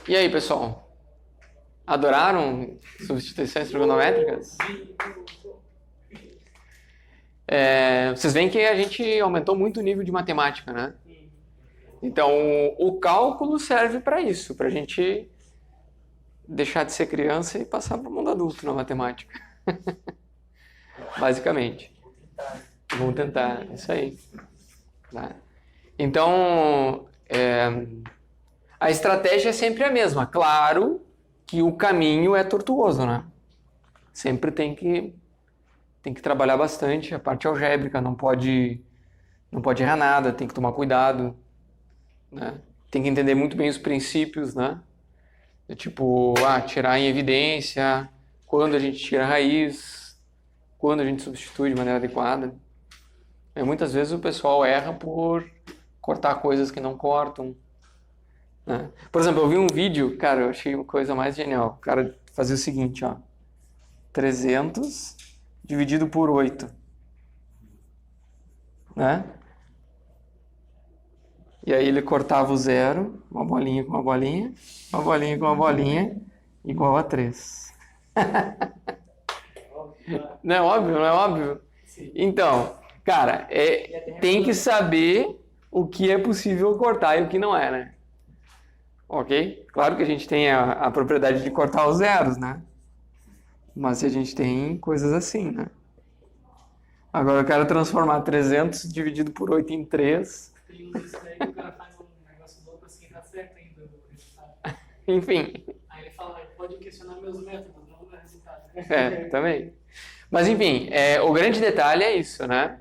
E aí, pessoal? Adoraram substituições trigonométricas? Vocês veem que a gente aumentou muito o nível de matemática, né? Então, o cálculo serve para isso, para a gente deixar de ser criança e passar para o mundo adulto na matemática. Basicamente. Vamos tentar, isso aí. Tá? Então, a estratégia é sempre a mesma. Claro que o caminho é tortuoso, né? Sempre tem que trabalhar bastante a parte algébrica, não pode errar nada, tem que tomar cuidado, né? Tem que entender muito bem os princípios, né? Tipo, tirar em evidência, quando a gente tira a raiz, quando a gente substitui de maneira adequada. Muitas vezes o pessoal erra por cortar coisas que não cortam, né? Por exemplo, eu vi um vídeo, cara, eu achei uma coisa mais genial. O cara fazia o seguinte, 300 dividido por 8, né? E aí ele cortava o zero, uma bolinha com uma bolinha, uma bolinha com uma bolinha, igual a 3. Não é óbvio, não é óbvio? Então, cara, tem que saber o que é possível cortar e o que não é, né? Ok? Claro que a gente tem a propriedade de cortar os zeros, né? Mas a gente tem coisas assim, né? Agora eu quero transformar 300 dividido por 8 em 3. Tem isso daí que o cara faz um negócio louco assim, tá certo ainda. Enfim. Aí ele fala, pode questionar meus métodos, não o meu resultado. Também. Mas enfim, o grande detalhe é isso, né?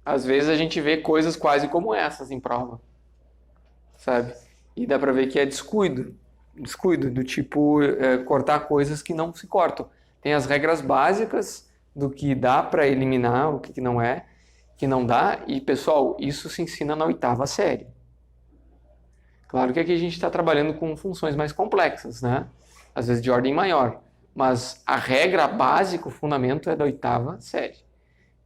Às vezes a gente vê coisas quase como essas em prova, sabe? E dá pra ver que é descuido do tipo cortar coisas que não se cortam. Tem as regras básicas do que dá pra eliminar, o que não é, que não dá. E pessoal, isso se ensina na 8ª série. Claro que aqui a gente está trabalhando com funções mais complexas, né? Às vezes de ordem maior. Mas a regra básica, o fundamento é da 8ª série.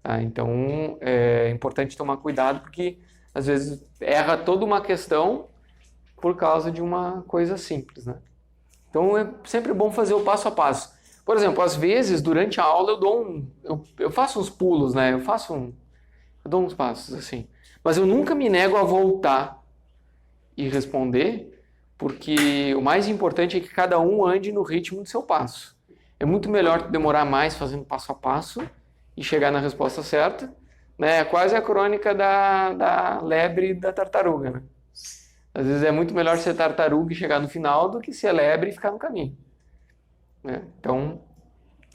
Tá? Então é importante tomar cuidado porque às vezes erra toda uma questão por causa de uma coisa simples, né? Então é sempre bom fazer o passo a passo. Por exemplo, às vezes durante a aula eu faço uns pulos, né? Eu dou uns passos assim. Mas eu nunca me nego a voltar e responder, porque o mais importante é que cada um ande no ritmo do seu passo. É muito melhor demorar mais fazendo passo a passo e chegar na resposta certa, né? É quase a crônica da lebre e da tartaruga, né? Às vezes é muito melhor ser tartaruga e chegar no final do que ser lebre e ficar no caminho, né? Então,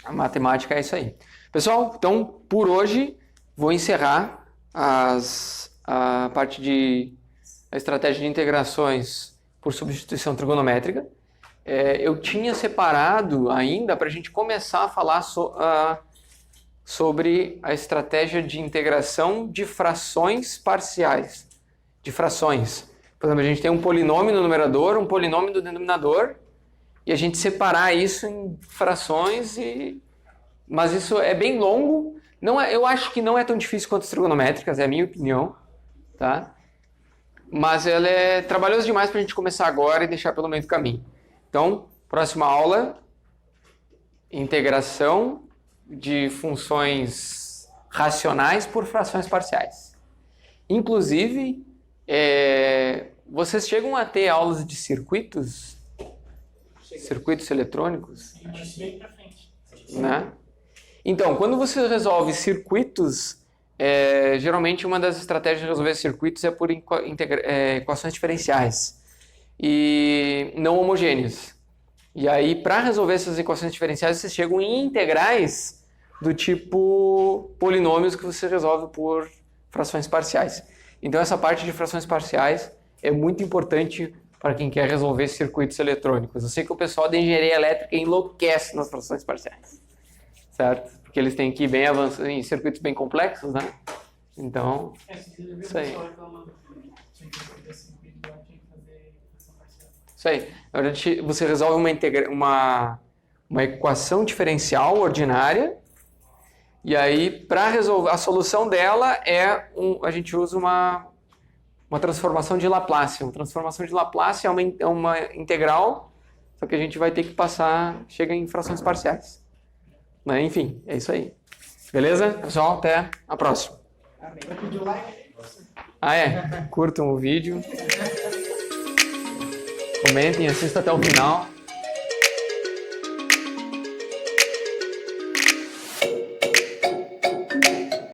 a matemática é isso aí. Pessoal, então, por hoje, vou encerrar a parte de a estratégia de integrações por substituição trigonométrica. Eu tinha separado ainda para a gente começar a falar sobre a estratégia de integração de frações parciais. De frações. Por exemplo, a gente tem um polinômio no numerador, um polinômio no denominador, e a gente separar isso em frações, mas isso é bem longo. Eu acho que não é tão difícil quanto as trigonométricas, é a minha opinião, tá? Mas ela é trabalhosa demais para a gente começar agora e deixar pelo meio do caminho. Então, próxima aula, integração de funções racionais por frações parciais. Inclusive, vocês chegam a ter aulas de circuitos? Circuitos eletrônicos? Mas bem pra frente. Né? Então, quando você resolve circuitos, geralmente uma das estratégias de resolver circuitos é por equações diferenciais e não homogêneas. E aí, para resolver essas equações diferenciais, vocês chegam em integrais do tipo polinômios que você resolve por frações parciais. Então, essa parte de frações parciais é muito importante para quem quer resolver circuitos eletrônicos. Eu sei que o pessoal da engenharia elétrica enlouquece nas frações parciais, certo? Porque eles têm que ir bem avançados em circuitos bem complexos, né? Então, isso aí. Isso aí. Na verdade, você resolve uma equação diferencial ordinária, e aí, para resolver, a solução dela a gente usa uma transformação de Laplace. Uma transformação de Laplace é uma integral, só que a gente vai ter que chega em frações parciais. Né? Enfim, é isso aí. Beleza? Pessoal, até a próxima. Curtam o vídeo. Comentem, assistam até o final.